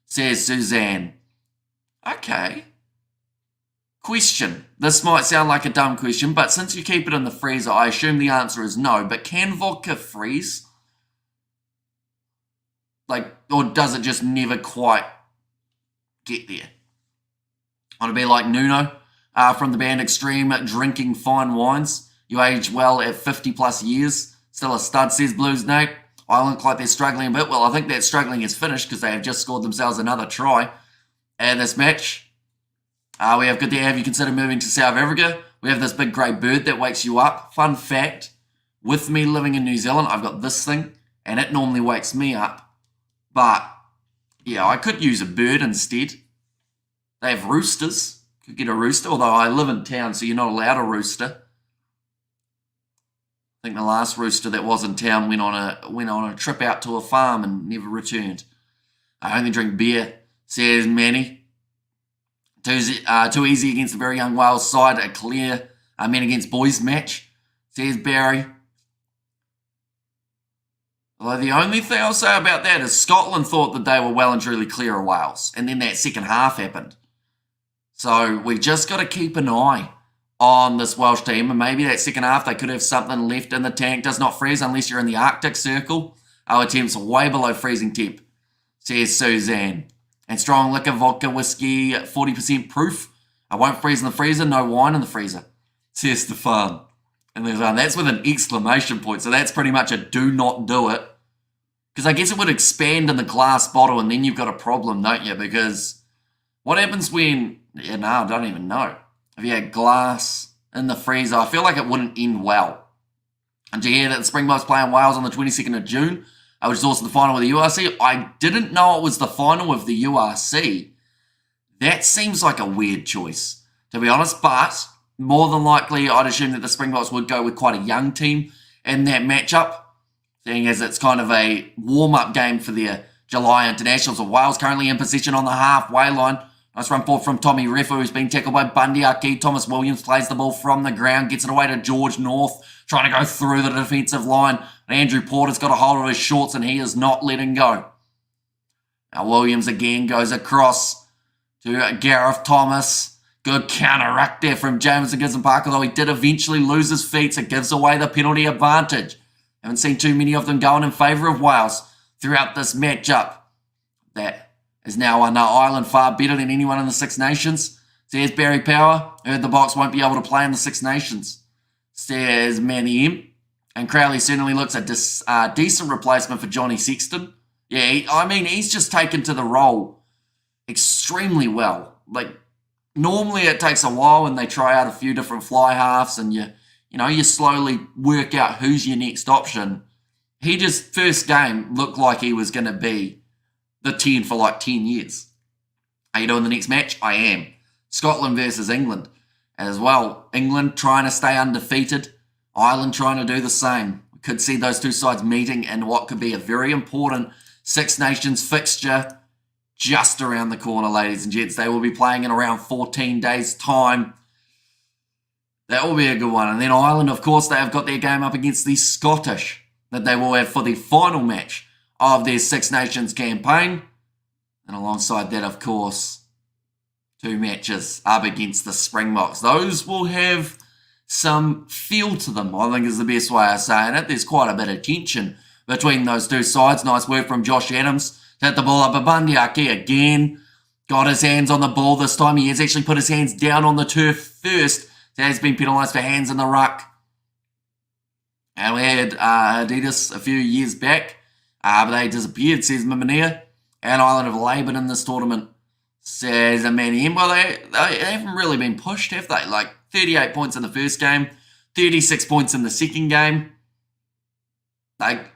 says Suzanne. Okay. Question. This might sound like a dumb question, but since you keep it in the freezer, I assume the answer is no. But can vodka freeze? Like, or does it just never quite get there? Want to be like Nuno from the band Extreme, drinking fine wines. You age well at 50 plus years. Still a stud, says Blues Nate. Ireland look like they're struggling a bit. Well, I think that struggling is finished because they have just scored themselves another try in this match. We have good to have you consider moving to South Africa. We have this big grey bird that wakes you up. Fun fact, with me living in New Zealand, I've got this thing, and it normally wakes me up. But, yeah, I could use a bird instead. They have roosters. Could get a rooster, although I live in town, so you're not allowed a rooster. I think the last rooster that was in town went on a trip out to a farm and never returned. I only drink beer, says Manny. Too easy against the very young Wales side. A clear men against boys match, says Barry. Although the only thing I'll say about that is Scotland thought that they were well and truly clear of Wales, and then that second half happened. So we've just got to keep an eye on this Welsh team, and maybe that second half they could have something left in the tank. Does not freeze unless you're in the Arctic Circle. Our temps are way below freezing temp, says Suzanne. And strong liquor, vodka, whiskey, 40% proof. I won't freeze in the freezer, no wine in the freezer, says Stefan. And that's with an exclamation point, so that's pretty much a do not do it. Because I guess it would expand in the glass bottle, and then you've got a problem, don't you? Because what happens when, I don't even know. If you had glass in the freezer, I feel like it wouldn't end well. And you hear that the Springboks play in Wales on the 22nd of June, which is also the final of the URC. I didn't know it was the final of the URC. That seems like a weird choice, to be honest. But more than likely, I'd assume that the Springboks would go with quite a young team in that matchup, seeing as it's kind of a warm-up game for their July internationals. Wales currently in position on the halfway line. Nice run forward from Tommy Reffer, who's been tackled by Bundy Aki. Thomas Williams plays the ball from the ground, gets it away to George North, trying to go through the defensive line. And Andrew Porter's got a hold of his shorts, and he is not letting go. Now Williams again goes across to Gareth Thomas. Good counter-ruck there from Jameson Gibson Park, although he did eventually lose his feet, so it gives away the penalty advantage. Haven't seen too many of them going in favour of Wales throughout this matchup. That is now under Ireland far better than anyone in the Six Nations. Says Barry Power. Heard the Box won't be able to play in the Six Nations, says Manny M. And Crowley certainly looks a decent replacement for Johnny Sexton. Yeah, he's just taken to the role extremely well. Like, normally it takes a while and they try out a few different fly halves and you slowly work out who's your next option. He just, first game, looked like he was going to be the 10 for like 10 years. Are you doing the next match? I am. Scotland versus England as well. England trying to stay undefeated. Ireland trying to do the same. We could see those two sides meeting in what could be a very important Six Nations fixture just around the corner, ladies and gents. They will be playing in around 14 days' time. That will be a good one. And then Ireland, of course, they have got their game up against the Scottish that they will have for the final match of their Six Nations campaign. And alongside that, of course, two matches up against the Springboks. Those will have some feel to them, I think is the best way of saying it. There's quite a bit of tension between those two sides. Nice work from Josh Adams to hit the ball up. Bundy Aki again got his hands on the ball this time. He has actually put his hands down on the turf first. He has been penalised for hands in the ruck. And we had Adidas a few years back. But they disappeared, says Mimania. And Ireland have laboured in this tournament, says Manny M. Well, they haven't really been pushed, have they? Like 38 points in the first game, 36 points in the second game. Like,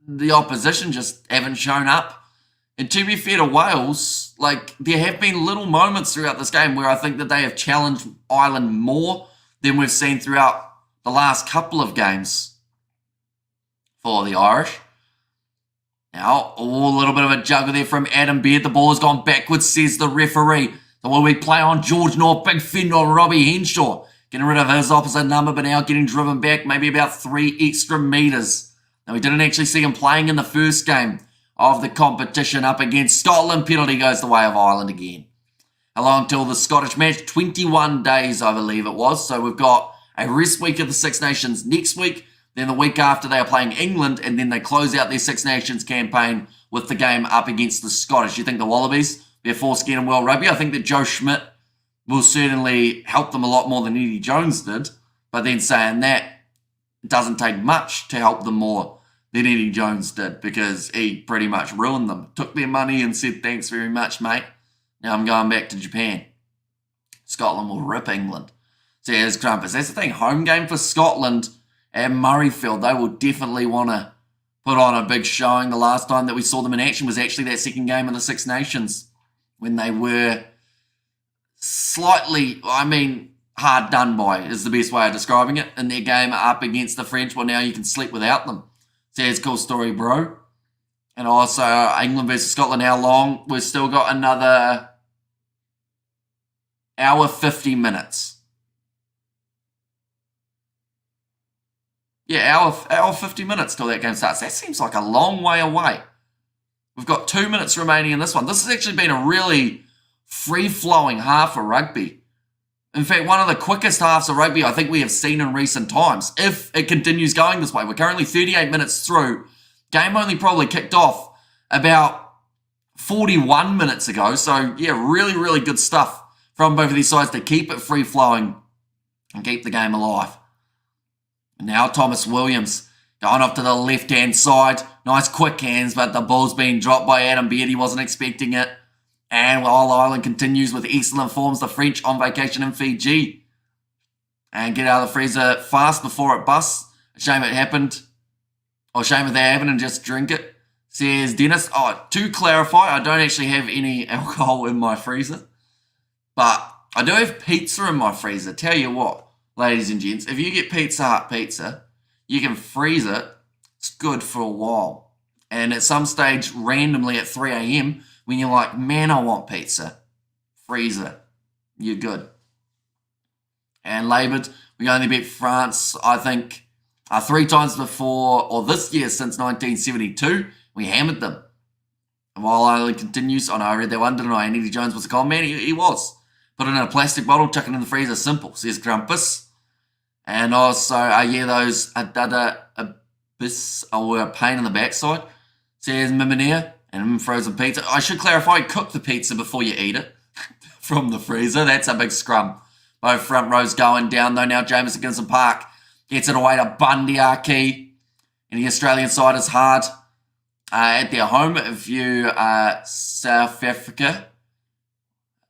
the opposition just haven't shown up. And to be fair to Wales, like, there have been little moments throughout this game where I think that they have challenged Ireland more than we've seen throughout the last couple of games for the Irish. Now, a little bit of a juggle there from Adam Beard. The ball has gone backwards, says the referee. So will we play on George North? Big fend on Robbie Henshaw. Getting rid of his opposite number, but now getting driven back maybe about 3 extra metres. Now, we didn't actually see him playing in the first game of the competition up against Scotland. Penalty goes the way of Ireland again. Along till the Scottish match, 21 days, I believe it was. So we've got a rest week of the Six Nations next week. Then the week after they are playing England, and then they close out their Six Nations campaign with the game up against the Scottish. You think the Wallabies, they're foreskin in World Rugby? I think that Joe Schmidt will certainly help them a lot more than Eddie Jones did. But then saying that, it doesn't take much to help them more than Eddie Jones did, because he pretty much ruined them. Took their money and said, thanks very much, mate. Now I'm going back to Japan. Scotland will rip England. So here's Crumpets. That's the thing. Home game for Scotland at Murrayfield. They will definitely want to put on a big showing. The last time that we saw them in action was actually that second game of the Six Nations, when they were slightly, hard done by is the best way of describing it, in their game up against the French. Well, now you can sleep without them. So it's a cool story, bro. And also England versus Scotland, how long? We've still got another hour 50 minutes. Yeah, hour 50 minutes till that game starts. That seems like a long way away. We've got 2 minutes remaining in this one. This has actually been a really free-flowing half of rugby. In fact, one of the quickest halves of rugby I think we have seen in recent times, if it continues going this way. We're currently 38 minutes through. Game only probably kicked off about 41 minutes ago. So, yeah, really, really good stuff from both of these sides to keep it free-flowing and keep the game alive. And now Thomas Williams going off to the left-hand side. Nice quick hands, but the ball's being dropped by Adam Beard. He wasn't expecting it. And while Ireland continues with excellent forms, the French on vacation in Fiji. And get out of the freezer fast before it busts. A shame it happened. Or shame if they haven't and just drink it. Says Dennis. Oh, to clarify, I don't actually have any alcohol in my freezer. But I do have pizza in my freezer. Tell you what, ladies and gents, if you get Pizza Hut pizza, you can freeze it. It's good for a while. And at some stage, randomly at 3 a.m., when you're like, man, I want pizza, freeze it. You're good. And laboured, we only beat France, I think, 3 times before, or this year since 1972. We hammered them. And while Ireland continues, I read that one, didn't I? And Eddie Jones was a con man. He was. Put it in a plastic bottle, chuck it in the freezer, simple, says Grumpus. And also, those Abyss were a pain in the backside, says Mimineer. And frozen pizza. I should clarify, cook the pizza before you eat it from the freezer. That's a big scrum. Both front rows going down, though. Now Jameson Gibson Park gets it away to Bundyaki. And the Australian side is hard at their home. If you South Africa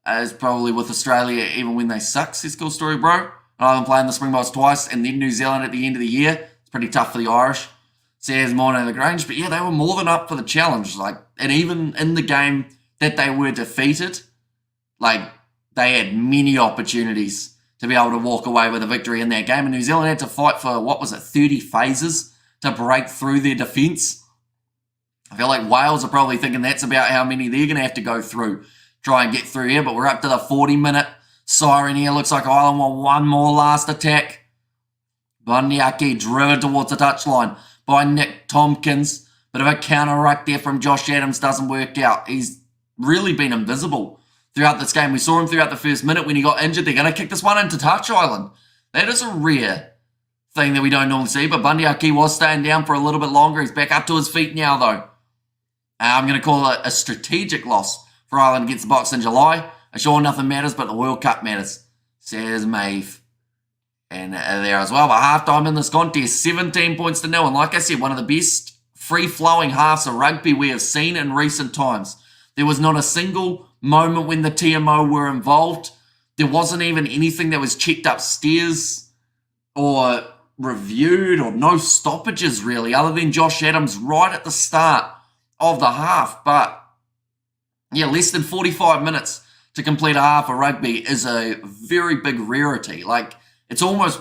is probably with Australia even when they suck, says Cool Story Bro. Ireland playing the Springboks twice and then New Zealand at the end of the year. It's pretty tough for the Irish. Says Morning the Grange, but yeah, they were more than up for the challenge. And even in the game that they were defeated, they had many opportunities to be able to walk away with a victory in that game. And New Zealand had to fight for, 30 phases to break through their defence. I feel like Wales are probably thinking that's about how many they're going to have to go through, try and get through here. But we're up to the 40-minute siren here. Looks like Ireland want one more last attack. Bundyaki driven towards the touchline by Nick Tompkins. Bit of a counter-ruck there from Josh Adams, doesn't work out. He's really been invisible throughout this game. We saw him throughout the first minute when he got injured. They're going to kick this one into touch Ireland. That is a rare thing that we don't normally see, but Bundyaki was staying down for a little bit longer. He's back up to his feet now, though. I'm going to call it a strategic loss for Ireland against the Box in July. Sure, nothing matters, but the World Cup matters, says Maeve. And there as well. But halftime in this contest, 17 points to 0. And like I said, one of the best free-flowing halves of rugby we have seen in recent times. There was not a single moment when the TMO were involved. There wasn't even anything that was checked upstairs or reviewed, or no stoppages really, other than Josh Adams right at the start of the half. But yeah, less than 45 minutes to complete a half of rugby is a very big rarity. It's almost,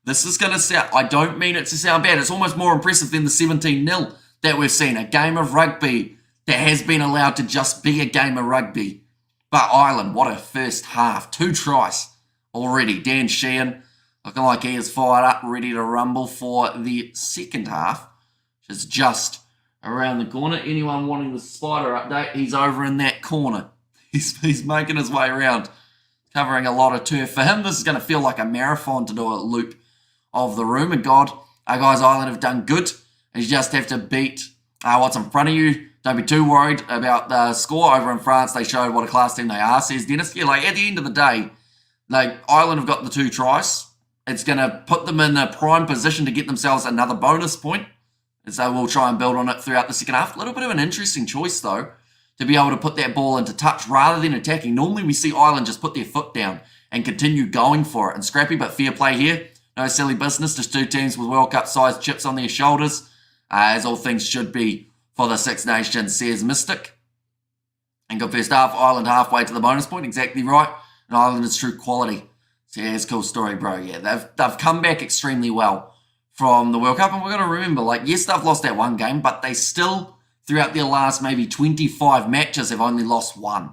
this is going to sound, I don't mean it to sound bad, it's almost more impressive than the 17-0 that we've seen. A game of rugby that has been allowed to just be a game of rugby. But Ireland, what a first half. 2 tries already. Dan Sheehan looking like he is fired up, ready to rumble for the second half, which is just around the corner. Anyone wanting the spider update, he's over in that corner. He's making his way around, covering a lot of turf. For him, this is going to feel like a marathon to do a loop of the room. And God, our guys Ireland have done good. You just have to beat what's in front of you. Don't be too worried about the score. Over in France, they showed what a class team they are, says Dennis. Yeah, at the end of the day, Ireland have got the 2 tries. It's going to put them in a prime position to get themselves another bonus point So we'll try and build on it throughout the second half. A little bit of an interesting choice, though, to be able to put that ball into touch rather than attacking. Normally we see Ireland just put their foot down and continue going for it. And scrappy, but fair play here. No silly business, just two teams with World Cup-sized chips on their shoulders, as all things should be for the Six Nations, says Mystic. And good first half, Ireland halfway to the bonus point, exactly right. And Ireland is true quality. So yeah, it's a cool story, bro. Yeah, they've come back extremely well from the World Cup, and we're going to remember, like, yes, they've lost that one game, but they still, throughout their last maybe 25 matches, have only lost one.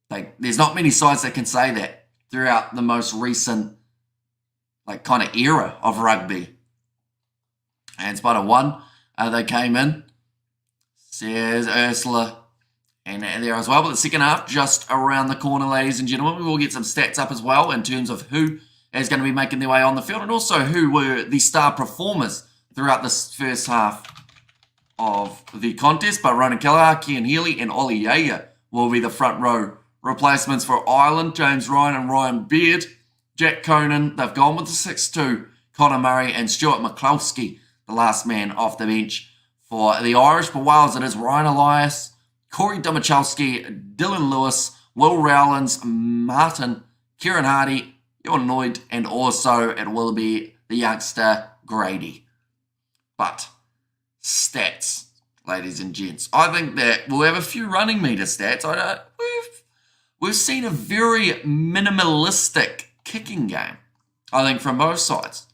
Like, there's not many sides that can say that throughout the most recent, like, kind of era of rugby. And spot of one, they came in, says Ursula, and there as well. But the second half, just around the corner, ladies and gentlemen. We will get some stats up as well in terms of who is going to be making their way on the field, and also who were the star performers throughout this first half of the contest. But Ronan Kelleher, Cian Healy, and Ollie Yeager will be the front row replacements for Ireland. James Ryan and Ryan Beard. Jack Conan, they've gone with the 6-2. Conor Murray and Stuart McCloskey, the last man off the bench for the Irish. For Wales, it is Ryan Elias, Corey Domachowski, Dylan Lewis, Will Rowlands, Martin, Kieran Hardy, Ewan Lloyd, and also it will be the youngster Grady. But stats, ladies and gents. I think that we'll have a few running meter stats. We've seen a very minimalistic kicking game, I think, from both sides.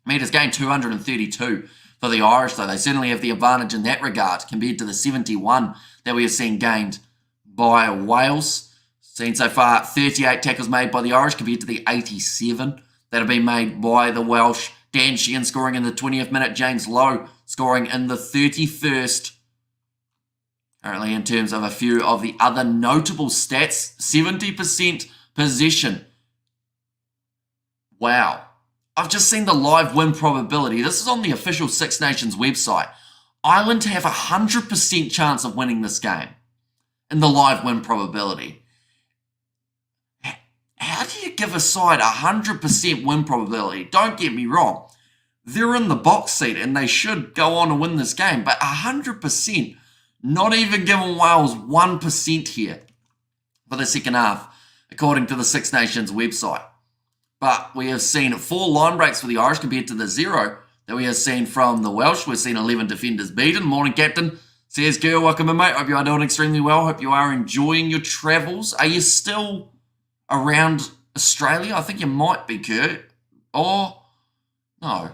Meters gained 232 for the Irish, though. They certainly have the advantage in that regard compared to the 71 that we have seen gained by Wales. Seen so far 38 tackles made by the Irish compared to the 87 that have been made by the Welsh. Dan Sheehan scoring in the 20th minute. James Lowe scoring in the 31st. Apparently, in terms of a few of the other notable stats, 70% possession. Wow. I've just seen the live win probability. This is on the official Six Nations website. Ireland have a 100% chance of winning this game in the live win probability. How do you give a side 100% win probability? Don't get me wrong. They're in the box seat and they should go on and win this game. But 100%, not even giving Wales 1% here for the second half, according to the Six Nations website. But we have seen 4 line breaks for the Irish compared to the 0 that we have seen from the Welsh. We've seen 11 defenders beaten. Morning, Captain. Says, girl, welcome in, mate. Hope you are doing extremely well. Hope you are enjoying your travels. Are you still around Australia? I think you might be, Kurt. Or, no.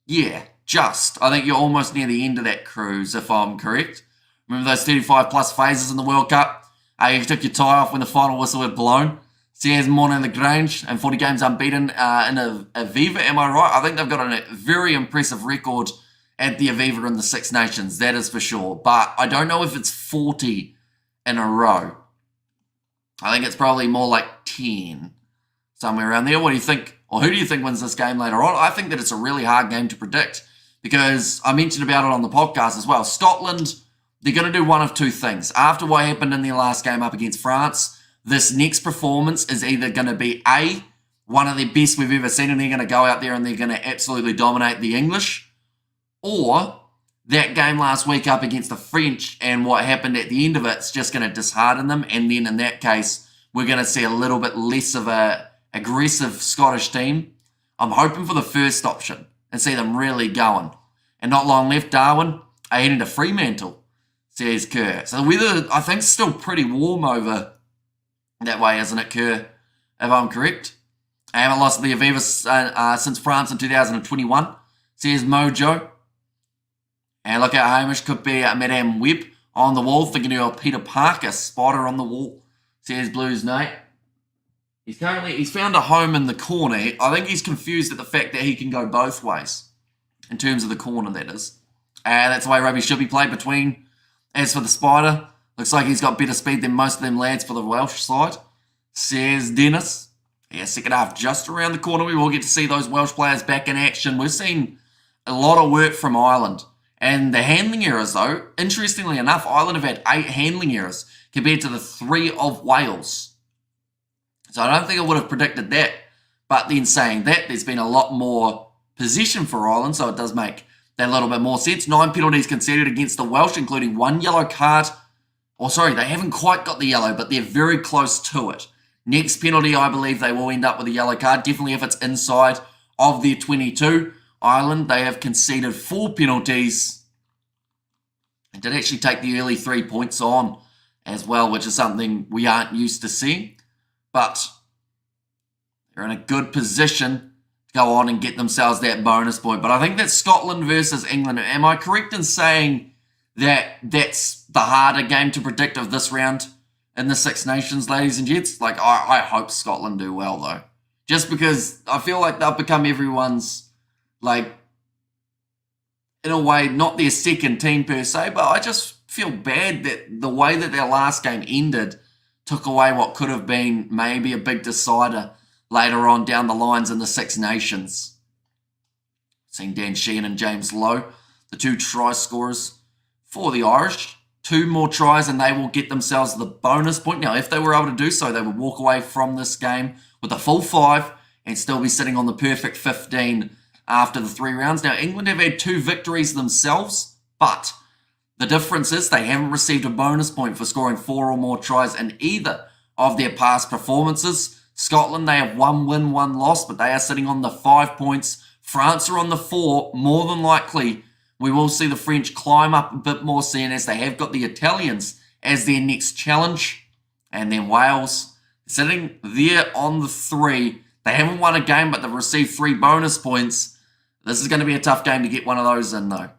Yeah, just. I think you're almost near the end of that cruise, if I'm correct. Remember those 35-plus phases in the World Cup? You took your tie off when the final whistle had blown. Says Morning in the Grange and 40 games unbeaten in Aviva, am I right? I think they've got a very impressive record at the Aviva in the Six Nations, that is for sure. But I don't know if it's 40 in a row. I think it's probably more like 10, somewhere around there. What do you think? Or who do you think wins this game later on? I think that it's a really hard game to predict because I mentioned about it on the podcast as well. Scotland, they're going to do one of two things. After what happened in their last game up against France, this next performance is either going to be A, one of the best we've ever seen, and they're going to go out there and they're going to absolutely dominate the English, or that game last week up against the French and what happened at the end of it's just going to dishearten them, and then in that case, we're going to see a little bit less of a aggressive Scottish team. I'm hoping for the first option and see them really going. And not long left, Darwin, heading to Fremantle, says Kerr. So the weather, I think, is still pretty warm over that way, isn't it, Kerr? If I'm correct. I haven't lost the Aviva since France in 2021, says Mojo. And look at Hamish, could be Madame Webb on the wall, thinking of Peter Parker, spotter on the wall, says Blues Nate. He's found a home in the corner. I think he's confused at the fact that he can go both ways, in terms of the corner, that is. That's the way rugby should be played between. As for the spider, looks like he's got better speed than most of them lads for the Welsh side, says Dennis. Yeah, second half just around the corner. We will get to see those Welsh players back in action. We've seen a lot of work from Ireland. And the handling errors, though, interestingly enough, Ireland have had 8 handling errors compared to the 3 of Wales. So I don't think I would have predicted that. But then saying that, there's been a lot more possession for Ireland, so it does make that little bit more sense. 9 penalties conceded against the Welsh, including 1 yellow card. They haven't quite got the yellow, but they're very close to it. Next penalty, I believe they will end up with a yellow card, definitely if it's inside of their 22. Ireland, they have conceded 4 penalties and did actually take the early 3 points on as well, which is something we aren't used to seeing. But they're in a good position to go on and get themselves that bonus point. But I think that's Scotland versus England. Am I correct in saying that that's the harder game to predict of this round in the Six Nations, ladies and gents? I hope Scotland do well, though. Just because I feel like they'll become everyone's, in a way, not their second team per se, but I just feel bad that the way that their last game ended took away what could have been maybe a big decider later on down the lines in the Six Nations. Seeing Dan Sheehan and James Lowe, the 2 try scorers for the Irish. 2 more tries and they will get themselves the bonus point. Now, if they were able to do so, they would walk away from this game with a full 5 and still be sitting on the perfect 15 after the 3 rounds. Now, England have had 2 victories themselves, but the difference is they haven't received a bonus point for scoring 4 or more tries in either of their past performances. Scotland, they have 1 win, 1 loss, but they are sitting on the 5 points. France are on the 4. More than likely, we will see the French climb up a bit more, seeing as they have got the Italians as their next challenge. And then Wales sitting there on the 3. They haven't won a game, but they've received 3 bonus points. This is going to be a tough game to get one of those in, though.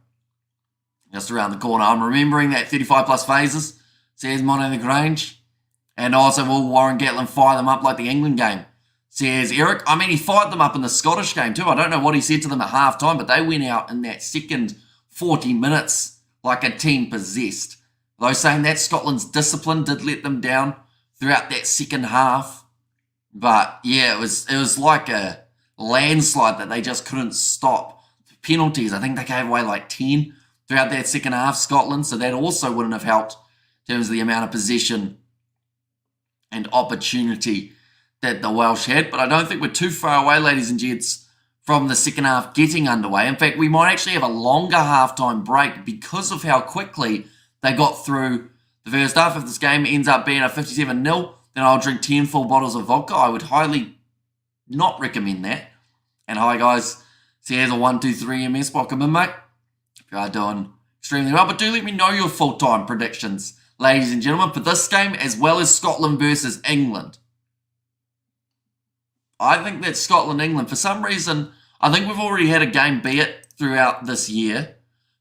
Just around the corner. I'm remembering that 35 plus phases, says Mono the Grange. And also, will Warren Gatland fire them up like the England game, says Eric. I mean, he fired them up in the Scottish game too. I don't know what he said to them at half-time, but they went out in that second 40 minutes like a team possessed. Though saying that Scotland's discipline did let them down throughout that second half. But yeah, it was like a landslide that they just couldn't stop. Penalties, I think they gave away like 10 throughout that second half, Scotland, so that also wouldn't have helped in terms of the amount of possession and opportunity that the Welsh had. But I don't think we're too far away, ladies and gents, from the second half getting underway. In fact, we might actually have a longer halftime break because of how quickly they got through the first half. If this game ends up being a 57-0, then I'll drink 10 full bottles of vodka. I would highly not recommend that. And hi, guys. So here's a 1-2-3 MS. Welcome in, mate. If you are doing extremely well. But do let me know your full-time predictions, ladies and gentlemen, for this game as well as Scotland versus England. I think that's Scotland-England. For some reason, I think we've already had a game be it throughout this year.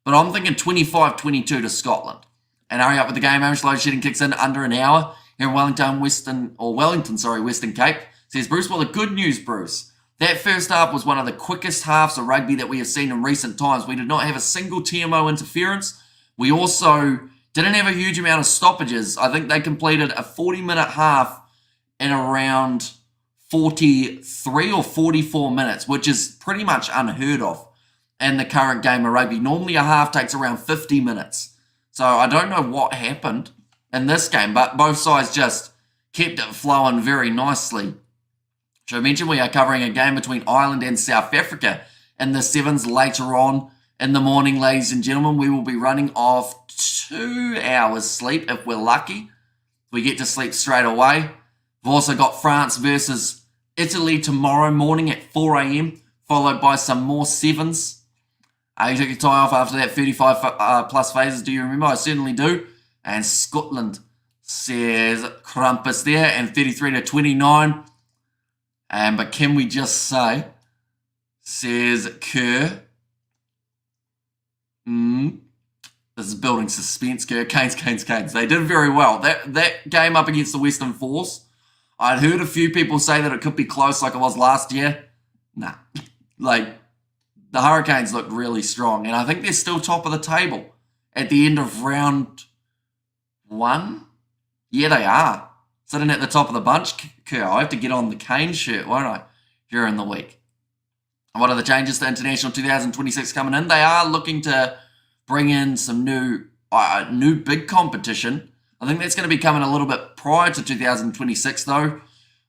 But I'm thinking 25-22 to Scotland. And hurry up with the game. Amish load shedding kicks in under an hour here in Western Cape. Says Bruce. Well, the good news, Bruce, that first half was one of the quickest halves of rugby that we have seen in recent times. We did not have a single TMO interference. We also didn't have a huge amount of stoppages. I think they completed a 40-minute half in around 43 or 44 minutes, which is pretty much unheard of in the current game of rugby. Normally a half takes around 50 minutes. So I don't know what happened in this game, but both sides just kept it flowing very nicely. Should I mention we are covering a game between Ireland and South Africa in the sevens later on in the morning, ladies and gentlemen. We will be running off 2 hours sleep if we're lucky. We get to sleep straight away. We've also got France versus Italy tomorrow morning at 4 a.m, followed by some more sevens. You took your tie off after that 35 plus phases, do you remember? I certainly do. And Scotland, says Krampus there, and 33-29. But can we just say, says Kerr, this is building suspense, Kerr. Canes. They did very well. That game up against the Western Force, I'd heard a few people say that it could be close like it was last year. Nah. The Hurricanes look really strong, and I think they're still top of the table at the end of round 1. Yeah, they are. Sitting at the top of the bunch, Kerr. I have to get on the Kane shirt, won't I, during the week. And what are the changes to International 2026 coming in? They are looking to bring in some new big competition. I think that's going to be coming a little bit prior to 2026, though.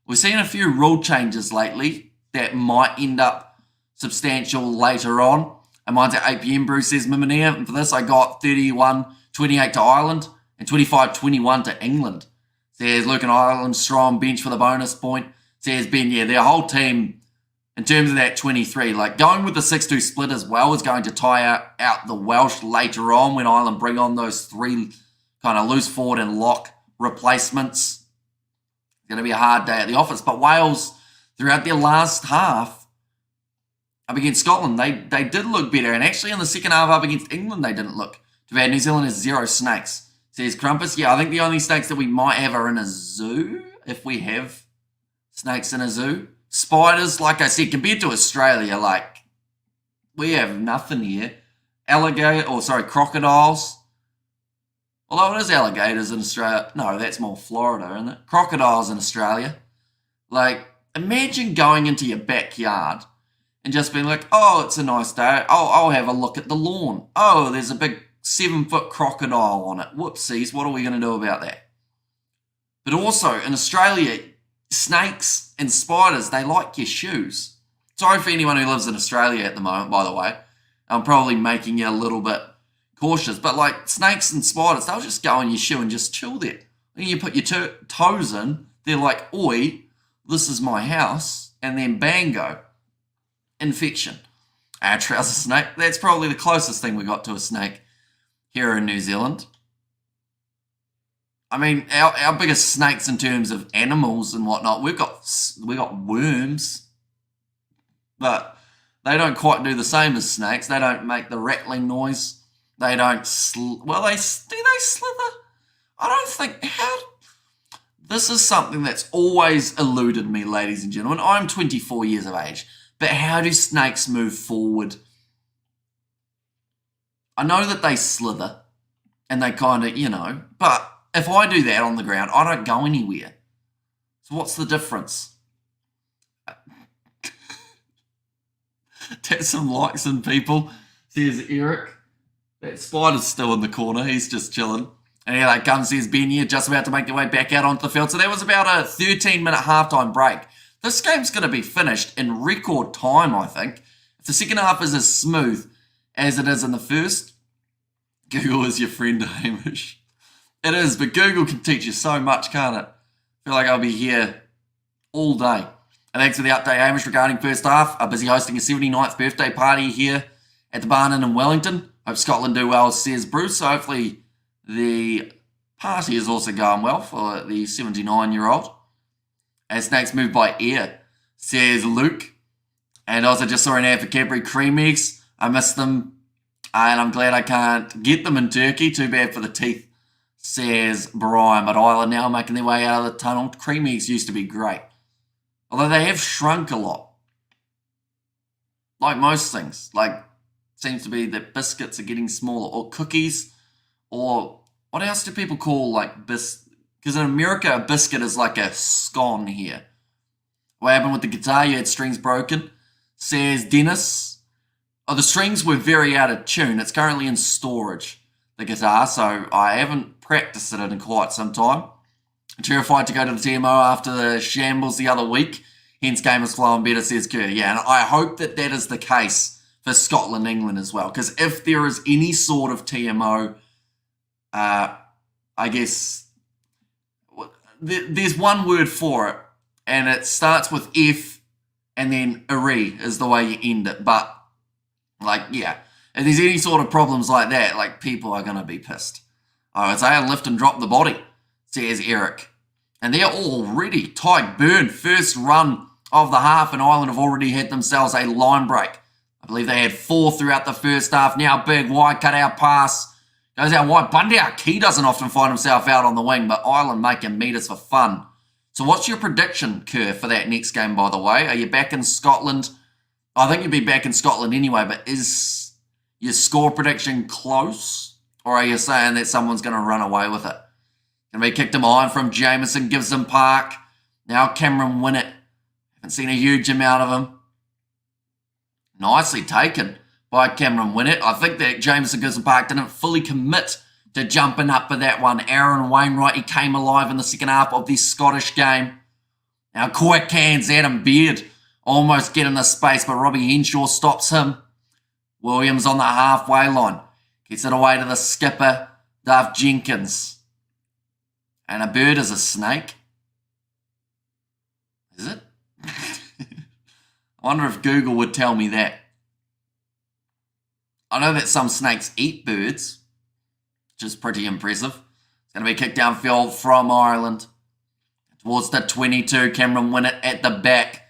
We've seen a few rule changes lately that might end up substantial later on. And mine's at 8 p.m, Bruce says Miminia. And for this, I got 31-28 to Ireland and 25-21 to England. Says Luke and Ireland strong bench for the bonus point. Says Ben, yeah, their whole team, in terms of that 23, like going with the 6-2 split as well is going to tire out the Welsh later on when Ireland bring on those three kind of loose forward and lock replacements. It's going to be a hard day at the office. But Wales, throughout their last half, up against Scotland, they did look better. And actually in the second half up against England, they didn't look too bad. New Zealand has 0 snakes. Says Crumpus, yeah, I think the only snakes that we might have are in a zoo, if we have snakes in a zoo. Spiders, like I said, compared to Australia, like, we have nothing here. Crocodiles. Although it is alligators in Australia. No, that's more Florida, isn't it? Crocodiles in Australia. Like, imagine going into your backyard and just being like, oh, it's a nice day. Oh, I'll have a look at the lawn. Oh, there's a big 7-foot crocodile on it. Whoopsies, what are we going to do about that? But also, in Australia, snakes and spiders, they like your shoes. Sorry for anyone who lives in Australia at the moment, by the way. I'm probably making you a little bit cautious. But like snakes and spiders, they'll just go on your shoe and just chill there. Then you put your toes in, they're like, oi, this is my house. And then bango, infection. Our trouser snake, that's probably the closest thing we got to a snake here in New Zealand. I mean, our biggest snakes in terms of animals and whatnot, we got worms, but they don't quite do the same as snakes. They don't make the rattling noise. They don't. Do they slither? I don't think. This is something that's always eluded me, ladies and gentlemen. I'm 24 years of age, but how do snakes move forward? I know that they slither, and they kind of, but if I do that on the ground, I don't go anywhere. So what's the difference? That's some likes and people, says Eric. That spider's still in the corner. He's just chilling. And here they come, says Ben here, just about to make their way back out onto the field. So that was about a 13-minute halftime break. This game's going to be finished in record time, I think. If the second half is as smooth as it is in the first, Google is your friend, Hamish. It is, but Google can teach you so much, can't it? I feel like I'll be here all day. And thanks for the update, Hamish, regarding first half. I'm busy hosting a 79th birthday party here at the Barn Inn in Wellington. Hope Scotland do well, says Bruce. So hopefully the party is also going well for the 79-year-old. As snakes move by air, says Luke. And also just saw an ad for Cadbury cream eggs. I missed them, and I'm glad I can't get them in Turkey. Too bad for the teeth, says Brian. But Ireland now making their way out of the tunnel. Cream eggs used to be great, although they have shrunk a lot. Like most things. Like, seems to be that biscuits are getting smaller, or cookies, or what else do people call like biscuits? Because in America, a biscuit is like a scone here. What happened with the guitar? You had strings broken, says Dennis. Oh, the strings were very out of tune. It's currently in storage, the guitar, so I haven't practiced it in quite some time. I'm terrified to go to the TMO after the shambles the other week. Hence, game is flowing better, says Kerr. Yeah, and I hope that that is the case for Scotland, England as well. Because if there is any sort of TMO, I guess there's one word for it, and it starts with F, and then "ere" is the way you end it. But, like, yeah, if there's any sort of problems like that, like, people are going to be pissed. I would say lift and drop the body, says Eric. And they're already Tyke Burn, first run of the half, and Ireland have already had themselves a line break. I believe they had 4 throughout the first half. Now big wide cut-out pass. Goes out wide. Bundy, he doesn't often find himself out on the wing, but Ireland making meters for fun. So what's your prediction, Kerr, for that next game, by the way? Are you back in Scotland? I think you'd be back in Scotland anyway, but is your score prediction close? Or are you saying that someone's going to run away with it? Going to be kicked in behind from Jameson, gives him Park. Now Cameron Winnett. Haven't seen a huge amount of him. Nicely taken by Cameron Winnett. I think that Jameson Gibson Park didn't fully commit to jumping up for that one. Aaron Wainwright, he came alive in the second half of this Scottish game. Now quick hands, Adam Beard almost getting the space, but Robbie Henshaw stops him. Williams on the halfway line. Gets it away to the skipper, Duff Jenkins. And a bird is a snake. Is it? I wonder if Google would tell me that. I know that some snakes eat birds, which is pretty impressive. It's going to be kicked downfield from Ireland. Towards the 22, Cameron Winnett at the back.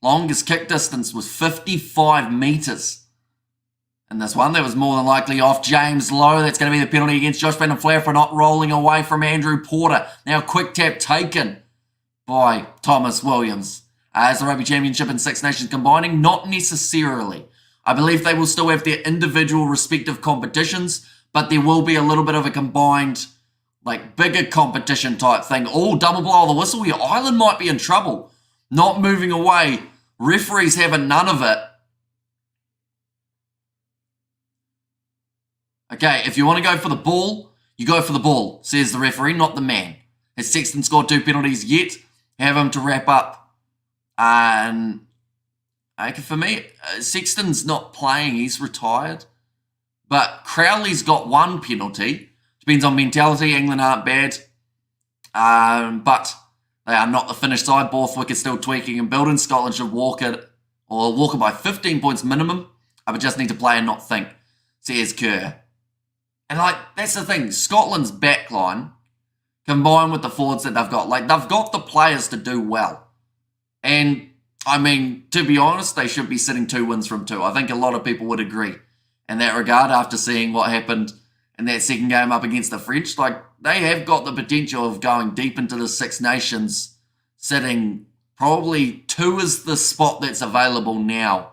Longest kick distance was 55 metres. And this one, that was more than likely off James Lowe. That's going to be the penalty against Josh Van der Flair for not rolling away from Andrew Porter. Now quick tap taken by Thomas Williams. As the Rugby Championship and Six Nations combining? Not necessarily. I believe they will still have their individual respective competitions, but there will be a little bit of a combined, like, bigger competition type thing. Oh, double blow of the whistle here. Ireland might be in trouble. Not moving away. Referees having none of it. Okay, if you want to go for the ball, you go for the ball, says the referee, not the man. Has Sexton scored 2 penalties yet? Have him to wrap up. And for me, Sexton's not playing. He's retired. But Crowley's got 1 penalty. Depends on mentality. England aren't bad. But they are not the finished side. Borthwick is still tweaking and building. Scotland should walk it by 15 points minimum. But just need to play and not think, says Kerr. And, like, that's the thing. Scotland's backline, combined with the forwards that they've got, like, they've got the players to do well. And, I mean, to be honest, they should be sitting 2 wins from 2. I think a lot of people would agree in that regard after seeing what happened in that second game up against the French. Like, they have got the potential of going deep into the Six Nations, sitting probably 2 is the spot that's available now.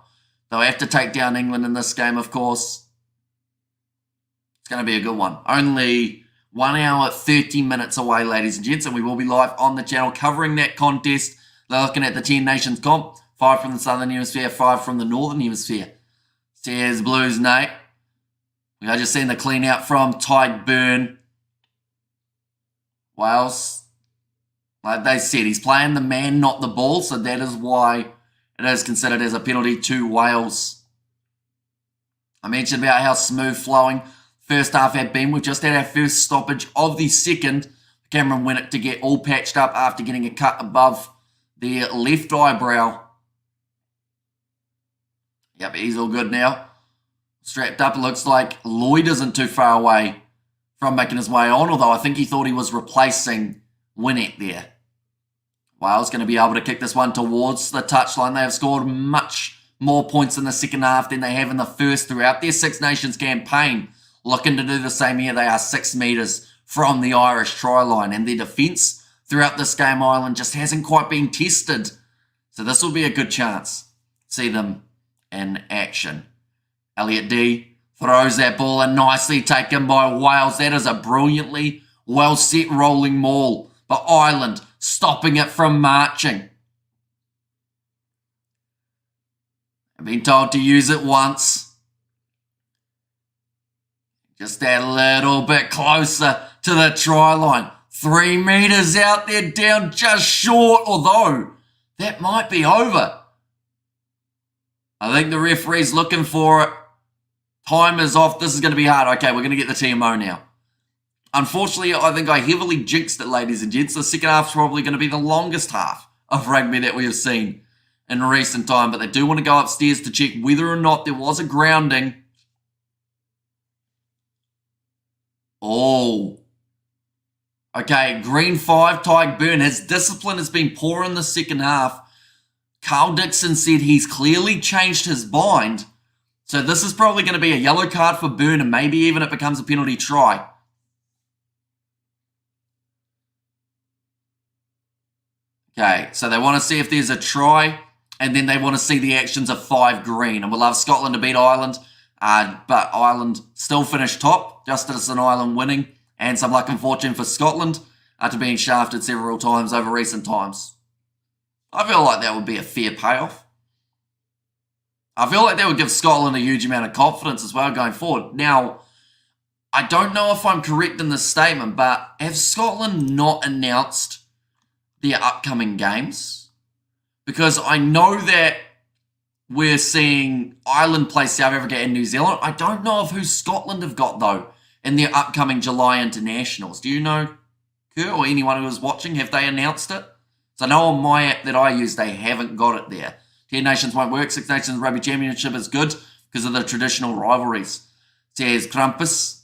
They'll have to take down England in this game, of course. It's going to be a good one. Only 1 hour, 30 minutes away, ladies and gents, and we will be live on the channel covering that contest. They're looking at the 10 Nations comp. 5 from the Southern Hemisphere, 5 from the Northern Hemisphere. Says Blues, Nate. We are just seeing the clean out from Tyke Byrne. Wales, like they said, he's playing the man, not the ball, so that is why it is considered as a penalty to Wales. I mentioned about how smooth flowing first half had been. We've just had our first stoppage of the second. Cameron Winnett to get all patched up after getting a cut above the left eyebrow. Yep, he's all good now. Strapped up. It looks like Lloyd isn't too far away from making his way on, although I think he thought he was replacing Winnett there. Wales going to be able to kick this one towards the touchline. They have scored much more points in the second half than they have in the first throughout their Six Nations campaign. Looking to do the same here. They are 6 metres from the Irish try line. And their defence throughout this game, Ireland, just hasn't quite been tested. So this will be a good chance to see them in action. Elliot D throws that ball and nicely taken by Wales. That is a brilliantly well set rolling maul. But Ireland stopping it from marching. I've been told to use it once. Just that little bit closer to the try line. 3 metres out there, down just short, although that might be over. I think the referee's looking for it. Time is off. This is going to be hard. Okay, we're going to get the TMO now. Unfortunately, I think I heavily jinxed it, ladies and gents. The second half's probably going to be the longest half of rugby that we have seen in recent time, but they do want to go upstairs to check whether or not there was a grounding. Oh. Okay, green 5, Tyke Byrne. His discipline has been poor in the second half. Carl Dixon said he's clearly changed his mind. So this is probably going to be a yellow card for Byrne, and maybe even it becomes a penalty try. Okay, so they want to see if there's a try, and then they want to see the actions of 5 green. And we'll love Scotland to beat Ireland, but Ireland still finished top. Justice and Ireland winning, and some luck and fortune for Scotland after being shafted several times over recent times. I feel like that would be a fair payoff. I feel like that would give Scotland a huge amount of confidence as well going forward. Now, I don't know if I'm correct in this statement, but have Scotland not announced their upcoming games? Because I know that we're seeing Ireland play South Africa and New Zealand. I don't know of who Scotland have got, though, in their upcoming July internationals. Do you know, Kerr, or anyone who is watching? Have they announced it? So I know on my app that I use, they haven't got it there. 10 Nations won't work. Six Nations Rugby Championship is good because of the traditional rivalries, says Krampus.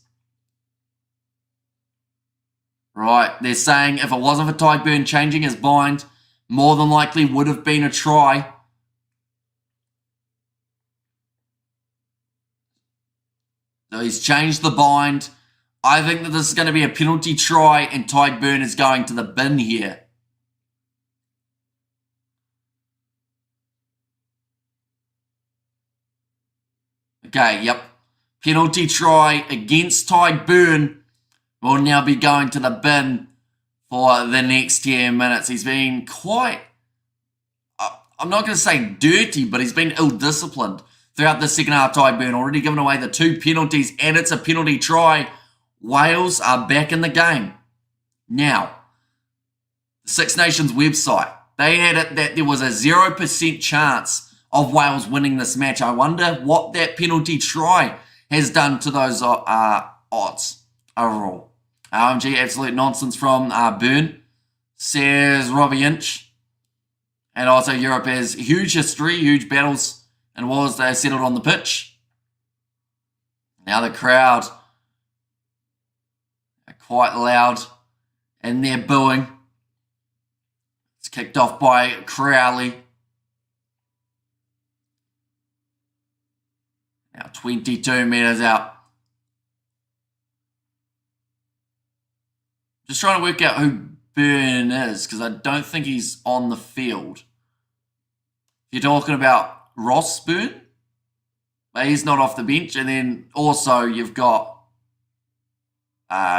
Right, they're saying if it wasn't for Tyburn changing his bind, more than likely would have been a try. So he's changed the bind. I think that this is going to be a penalty try and Tyburn is going to the bin here. Okay, yep. Penalty try against Tyburn will now be going to the bin for the next 10 minutes. He's been quite, I'm not going to say dirty, but he's been ill-disciplined throughout the second half. Tyburn already given away the 2 penalties, and it's a penalty try. Wales are back in the game. Now, the Six Nations website, they had it that there was a 0% chance of Wales winning this match. I wonder what that penalty try has done to those odds overall. OMG, absolute nonsense from Byrne, says Robbie Inch. And also Europe has huge history, huge battles and wars they settled on the pitch. Now the crowd are quite loud and they're booing. It's kicked off by Crowley. Now 22 metres out. Just trying to work out who Byrne is, because I don't think he's on the field. You're talking about Ross Byrne? But he's not off the bench. And then also you've got,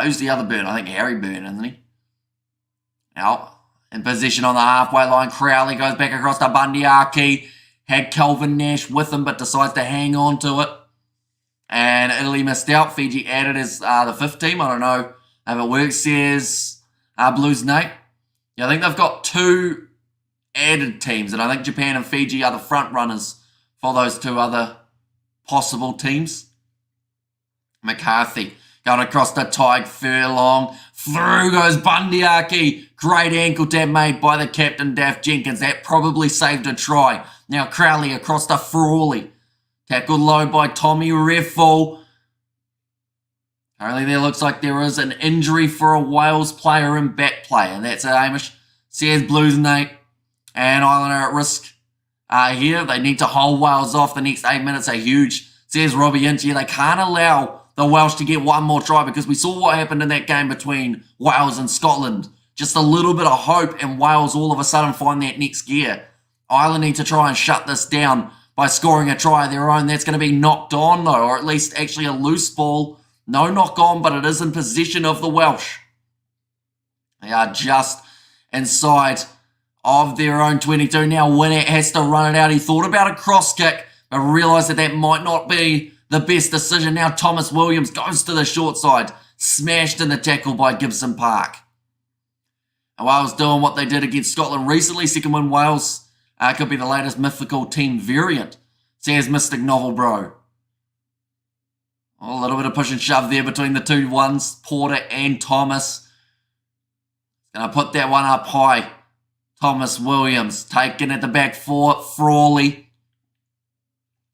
who's the other Byrne? I think Harry Byrne, isn't he? Now, in position on the halfway line, Crowley goes back across to Bundyaki. Had Kelvin Nash with him, but decides to hang on to it. And Italy missed out. Fiji added as the 5th team. I don't know if it works, says Blues Nate. Yeah, I think they've got 2 added teams, and I think Japan and Fiji are the front runners for those 2 other possible teams. McCarthy going across to Tyg Furlong. Through goes Bundyaki. Great ankle tap made by the captain, Daff Jenkins. That probably saved a try. Now Crowley across to Frawley. Tackled low by Tommy Reffel. Currently there looks like there is an injury for a Wales player in back play. And that's it, Hamish. Says Blues Nate. And Ireland are at risk here. They need to hold Wales off. The next 8 minutes are huge. Says Robbie Inch. They can't allow the Welsh to get one more try, because we saw what happened in that game between Wales and Scotland. Just a little bit of hope, and Wales all of a sudden find that next gear. Ireland need to try and shut this down by scoring a try of their own. That's going to be knocked on, though, or at least actually a loose ball. No knock on, but it is in possession of the Welsh. They are just inside of their own 22. Now Winnett has to run it out. He thought about a cross kick, but realised that that might not be the best decision. Now Thomas Williams goes to the short side. Smashed in the tackle by Gibson Park. And Wales doing what they did against Scotland recently. Second win Wales. Could be the latest mythical team variant, says Mystic Novel Bro. A little bit of push and shove there between the 2 ones, Porter and Thomas. Going to put that one up high. Thomas Williams taken at the back for Frawley.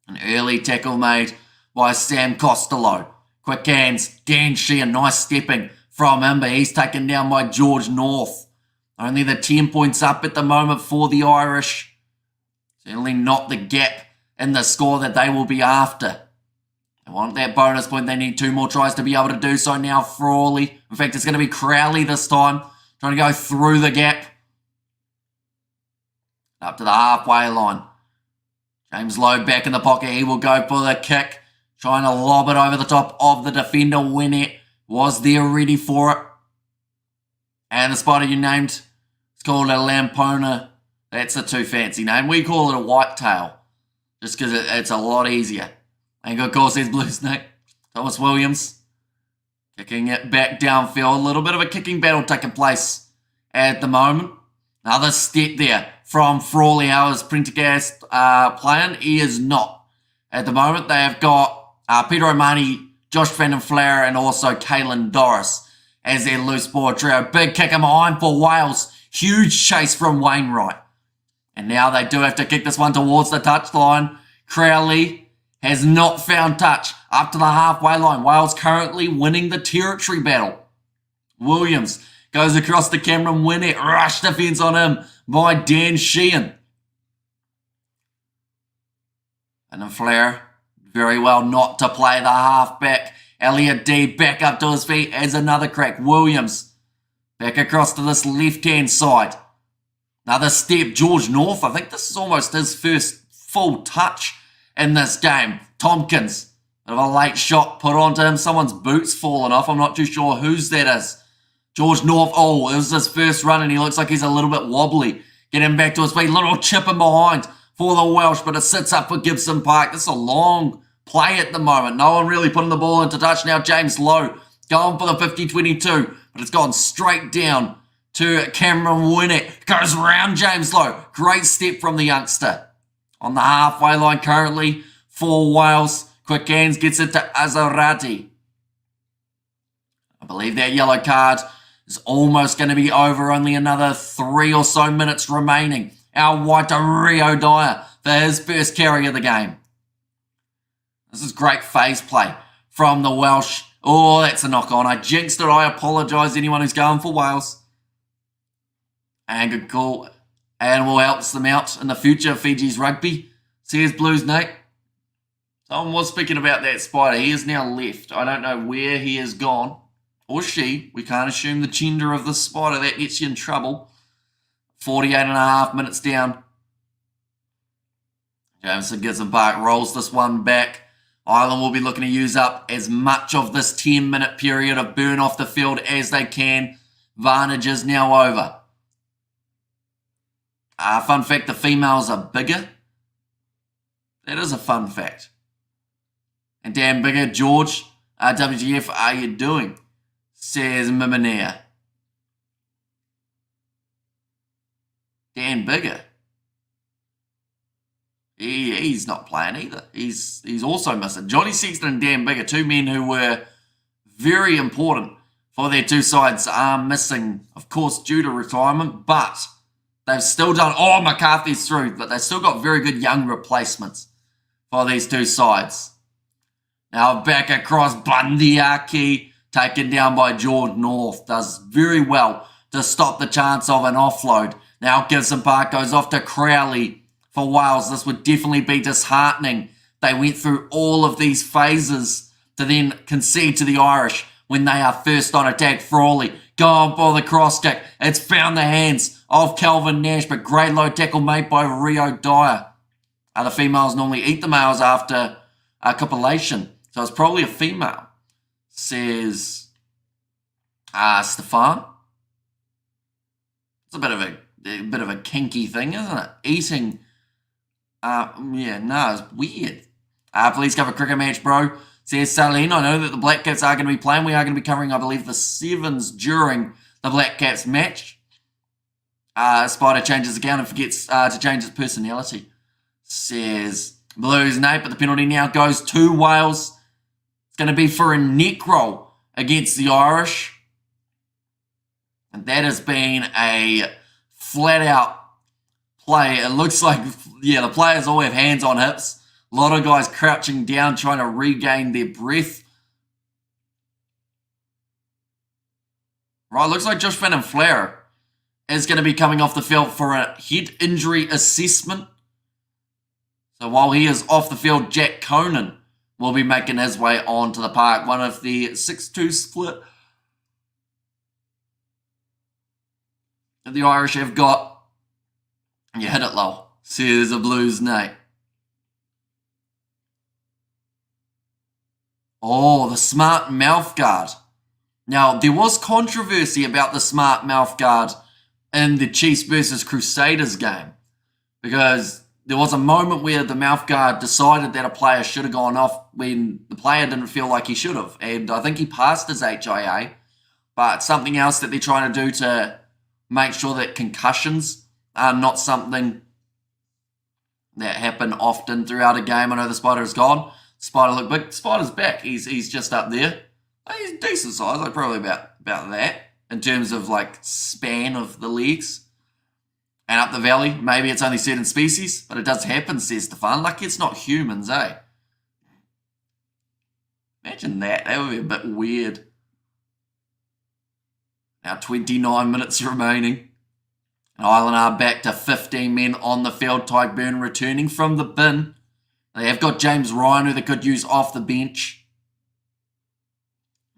An early tackle made by Sam Costello. Quick hands, Dan Sheehan, nice stepping from him, but he's taken down by George North. Only the 10 points up at the moment for the Irish. Certainly not the gap in the score that they will be after. They want that bonus point. They need 2 more tries to be able to do so. Now Frawley. In fact, it's going to be Crowley this time. Trying to go through the gap. Up to the halfway line. James Lowe back in the pocket. He will go for the kick. Trying to lob it over the top of the defender. Winnett was there ready for it. And the spider you named, it's called a Lampona. That's a too fancy name. We call it a whitetail. Just because it's a lot easier. And good call, says Blue Snake. Thomas Williams. Kicking it back downfield. A little bit of a kicking battle taking place at the moment. Another step there from Frawley. How is Prendergast playing? He is not. At the moment, they have got Peter O'Mahony, Josh Van den Fleur, and also Caelan Doris as their loose ball trio. Big kick in behind for Wales. Huge chase from Wainwright. And now they do have to kick this one towards the touchline. Crowley has not found touch up to the halfway line. Wales currently winning the territory battle. Williams goes across to Cameron Winnett. Rush defence on him by Dan Sheehan. And then Flair, very well not to play the halfback. Elliot D back up to his feet as another crack. Williams back across to this left-hand side. Another step. George North. I think this is almost his first full touch in this game. Tompkins. Bit of a late shot put onto him. Someone's boot's fallen off. I'm not too sure whose that is. George North. Oh, it was his first run and he looks like he's a little bit wobbly. Get him back to his feet. Little chip in behind for the Welsh, but it sits up for Gibson Park. This is a long play at the moment. No one really putting the ball into touch now. James Lowe going for the 50-22, but it's gone straight down to Cameron Winnett. Goes around James Lowe. Great step from the youngster. On the halfway line currently for Wales. Quick hands gets it to Azarati. I believe that yellow card is almost going to be over. Only another 3 or so minutes remaining. Our white to Rio Dyer for his first carry of the game. This is great phase play from the Welsh. Oh, that's a knock on. I jinxed it. I apologise to anyone who's going for Wales. And good call. And will help them out in the future of Fiji's rugby. Says Blues Nate. Someone was speaking about that spider. He is now left. I don't know where he has gone. Or she. We can't assume the gender of the spider. That gets you in trouble. 48.5 minutes down. Jameson Gibson Park rolls this one back. Ireland will be looking to use up as much of this 10-minute period of burn off the field as they can. Varnage is now over. Fun fact, the females are bigger. That is a fun fact. And damn bigger, George, WGF are you doing? Says Mimanea. Dan Bigger. He's not playing either. He's also missing. Johnny Sexton and Dan Bigger, two men who were very important for their two sides, are missing, of course, due to retirement, but they've still done... Oh, McCarthy's through, but they've still got very good young replacements for these two sides. Now back across Bundyaki, taken down by George North. Does very well to stop the chance of an offload. Now Gibson Park goes off to Crowley for Wales. This would definitely be disheartening. They went through all of these phases to then concede to the Irish when they are first on attack. Frawley going for the cross kick. It's found the hands of Calvin Nash, but great low tackle made by Rio Dyer. The females normally eat the males after a copulation, so it's probably a female, says Stefan. It's a bit of a kinky thing, isn't it? Eating. It's weird. Please cover cricket match, bro. Says Saline. I know that the Black Caps are going to be playing. We are going to be covering, I believe, the sevens during the Black Caps match. Spider changes account and forgets to change his personality. Says Blues Nate, but the penalty now goes to Wales. It's going to be for a neck roll against the Irish. And that has been a flat-out play. It looks like, the players all have hands on hips. A lot of guys crouching down, trying to regain their breath. Right, looks like Josh Van den Fleur is going to be coming off the field for a head injury assessment. So while he is off the field, Jack Conan will be making his way onto the park. One of the 6-2 split that the Irish have got. You hit it low, says the Blues Nate. Oh, the smart mouth guard. Now, there was controversy about the smart mouth guard in the Chiefs versus Crusaders game, because there was a moment where the mouth guard decided that a player should have gone off when the player didn't feel like he should have. And I think he passed his HIA, but something else that they're trying to do to make sure that concussions are not something that happen often throughout a game. I know the Spider is gone. Spider look big. Spider's back. He's just up there. He's decent size, like probably about that in terms of like span of the legs. And up the valley, maybe it's only certain species, but it does happen, says Stefan. Lucky it's not humans, eh? Imagine that. That would be a bit weird. Now 29 minutes remaining. And Ireland are back to 15 men on the field. Tyke Byrne returning from the bin. They have got James Ryan, who they could use off the bench.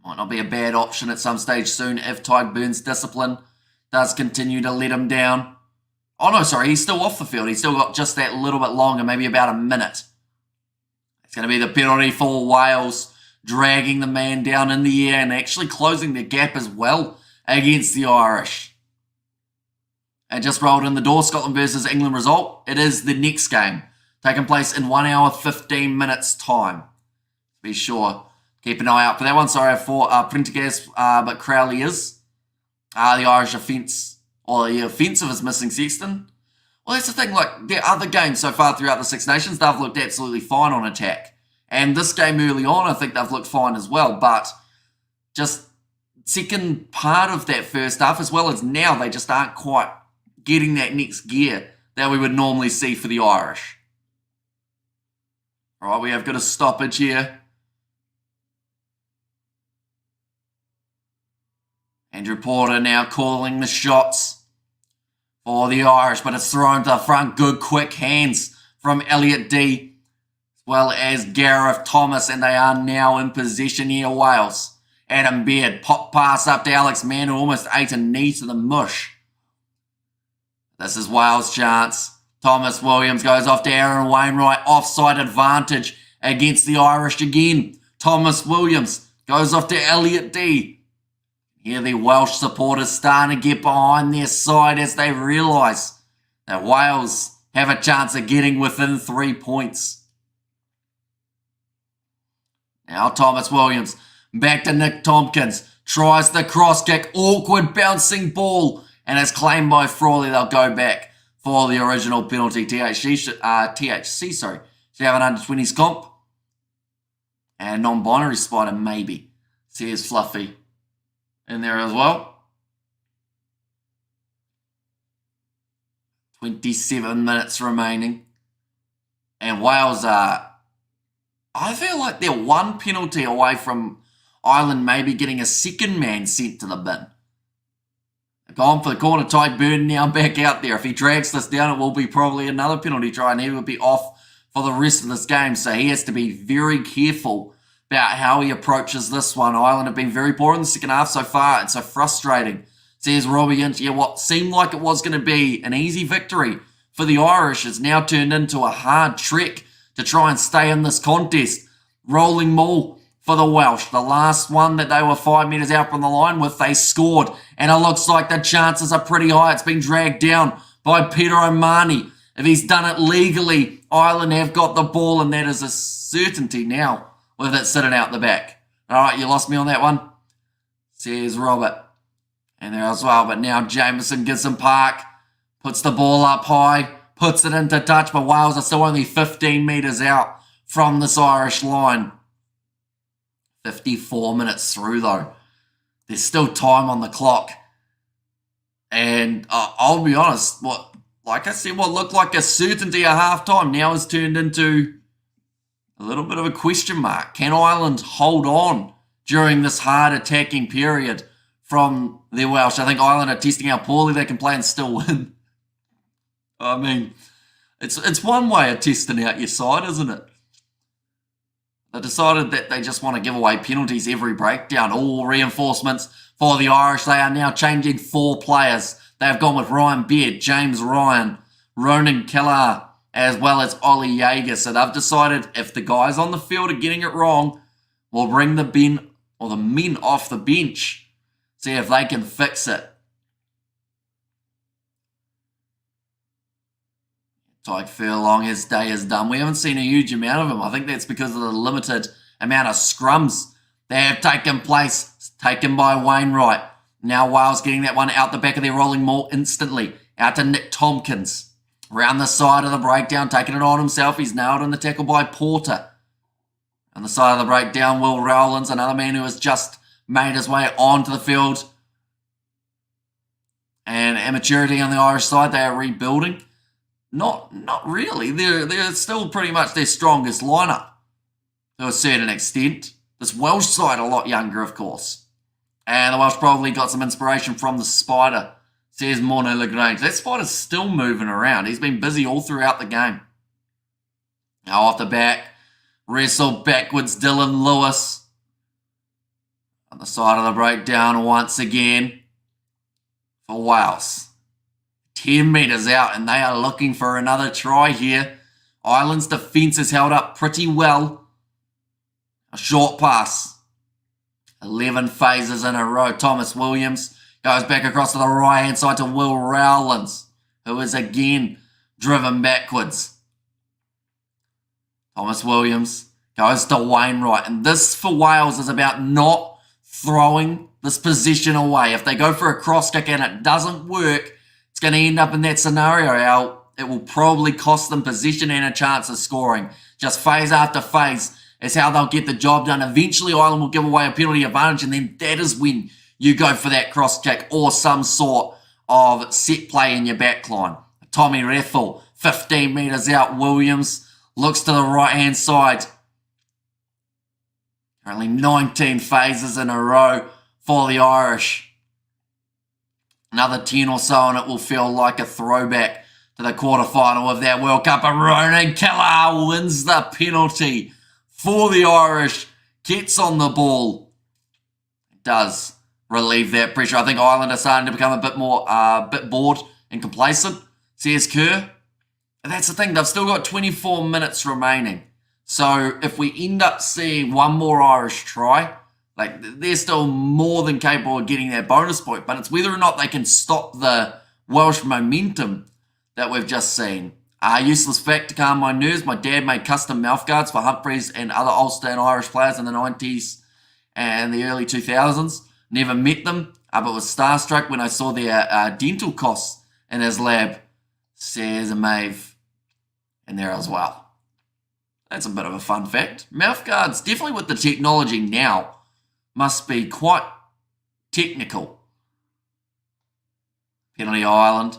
Might not be a bad option at some stage soon if Tyke Byrne's discipline does continue to let him down. Oh no, sorry, he's still off the field. He's still got just that little bit longer, maybe about a minute. It's going to be the penalty for Wales, dragging the man down in the air and actually closing the gap as well against the Irish. And just rolled in the door, Scotland versus England result. It is the next game, taking place in 1 hour, 15 minutes time. Be sure, keep an eye out for that one. Sorry for Prendergast, but Crowley is. The Irish offence. Or the offensive is missing Sexton. Well, that's the thing, like, their other games so far throughout the Six Nations, they've looked absolutely fine on attack. And this game early on, I think they've looked fine as well. But just second part of that first half, as well as now, they just aren't quite getting that next gear that we would normally see for the Irish. All right, we have got a stoppage here. Andrew Porter now calling the shots for the Irish, but it's thrown to the front. Good quick hands from Elliot D, as well as Gareth Thomas, and they are now in possession here, Wales. Adam Beard, pop pass up to Alex Mann, who almost ate a knee to the mush. This is Wales' chance. Thomas Williams goes off to Aaron Wainwright, offside advantage against the Irish again. Thomas Williams goes off to Elliot D. Here the Welsh supporters starting to get behind their side as they realise that Wales have a chance of getting within 3 points. Now Thomas Williams back to Nick Tompkins. Tries the cross kick. Awkward bouncing ball. And it's claimed by Frawley. They'll go back for the original penalty. THC should have an under-20s comp. And non-binary Spider maybe. Says Fluffy in there as well. 27 minutes remaining. And Wales are, I feel like they're one penalty away from Ireland maybe getting a second man sent to the bin. They've gone for the corner. Tyke Byrne now back out there. If he drags this down, it will be probably another penalty try, and he will be off for the rest of this game. So he has to be very careful about how he approaches this one. Ireland have been very poor in the second half so far. It's so frustrating. Says Robbie Inch. Yeah, what seemed like it was going to be an easy victory for the Irish has now turned into a hard trek to try and stay in this contest. Rolling maul for the Welsh. The last one that they were 5 metres out from the line with, they scored. And it looks like the chances are pretty high. It's been dragged down by Peter O'Mahony. If he's done it legally, Ireland have got the ball, and that is a certainty now with it sitting out the back. All right, you lost me on that one, says Robert. And there as well, but now Jameson Gibson Park puts the ball up high, puts it into touch, but Wales are still only 15 metres out from this Irish line. 54 minutes through, though. There's still time on the clock. And I'll be honest, what looked like a certainty at half-time now has turned into a little bit of a question mark. Can Ireland hold on during this hard attacking period from the Welsh? I think Ireland are testing how poorly they can play and still win. I mean, it's one way of testing out your side, isn't it? They decided that they just want to give away penalties every breakdown. All reinforcements for the Irish. They are now changing 4 players. They have gone with Ryan Beard, James Ryan, Ronan Kelleher, as well as Ollie Jaeger. So they've decided if the guys on the field are getting it wrong, we'll bring the men off the bench. See if they can fix it. Tyke Furlong, his day is done. We haven't seen a huge amount of him. I think that's because of the limited amount of scrums that have taken place, taken by Wainwright. Now Wales getting that one out the back of their rolling maul instantly. Out to Nick Tompkins. Round the side of the breakdown, taking it on himself. He's nailed in the tackle by Porter. On the side of the breakdown, Will Rowlands, another man who has just made his way onto the field. And immaturity on the Irish side, they are rebuilding. Not really. They're still pretty much their strongest lineup to a certain extent. This Welsh side a lot younger, of course. And the Welsh probably got some inspiration from the Spider, says Morne Lagrange. That Spider's still moving around. He's been busy all throughout the game. Now off the back, wrestle backwards, Dylan Lewis. On the side of the breakdown once again for Wales. 10 metres out, and they are looking for another try here. Ireland's defence is held up pretty well. A short pass. 11 phases in a row. Thomas Williams goes back across to the right-hand side to Will Rowlands, who is again driven backwards. Thomas Williams goes to Wainwright. And this for Wales is about not throwing this position away. If they go for a cross kick and it doesn't work, it's going to end up in that scenario. It will probably cost them position and a chance of scoring. Just phase after phase is how they'll get the job done. Eventually, Ireland will give away a penalty advantage, and then that is when you go for that cross kick or some sort of set play in your back line. Tommy Reffel, 15 metres out. Williams looks to the right-hand side. Only 19 phases in a row for the Irish. Another 10 or so, and it will feel like a throwback to the quarterfinal of that World Cup. And Ronan Kelleher wins the penalty for the Irish. Gets on the ball. It does relieve that pressure. I think Ireland are starting to become a bit bored and complacent, says Kerr. And that's the thing. They've still got 24 minutes remaining. So if we end up seeing one more Irish try, they're still more than capable of getting that bonus point, but it's whether or not they can stop the Welsh momentum that we've just seen. Useless fact to calm my nerves, my dad made custom mouth guards for Humphreys and other Ulster and Irish players in the 90s and the early 2000s. Never met them, but was starstruck when I saw their dental costs in his lab, says Maeve in there as well. That's a bit of a fun fact. Mouth guards, definitely with the technology now, must be quite technical. Penalty Ireland,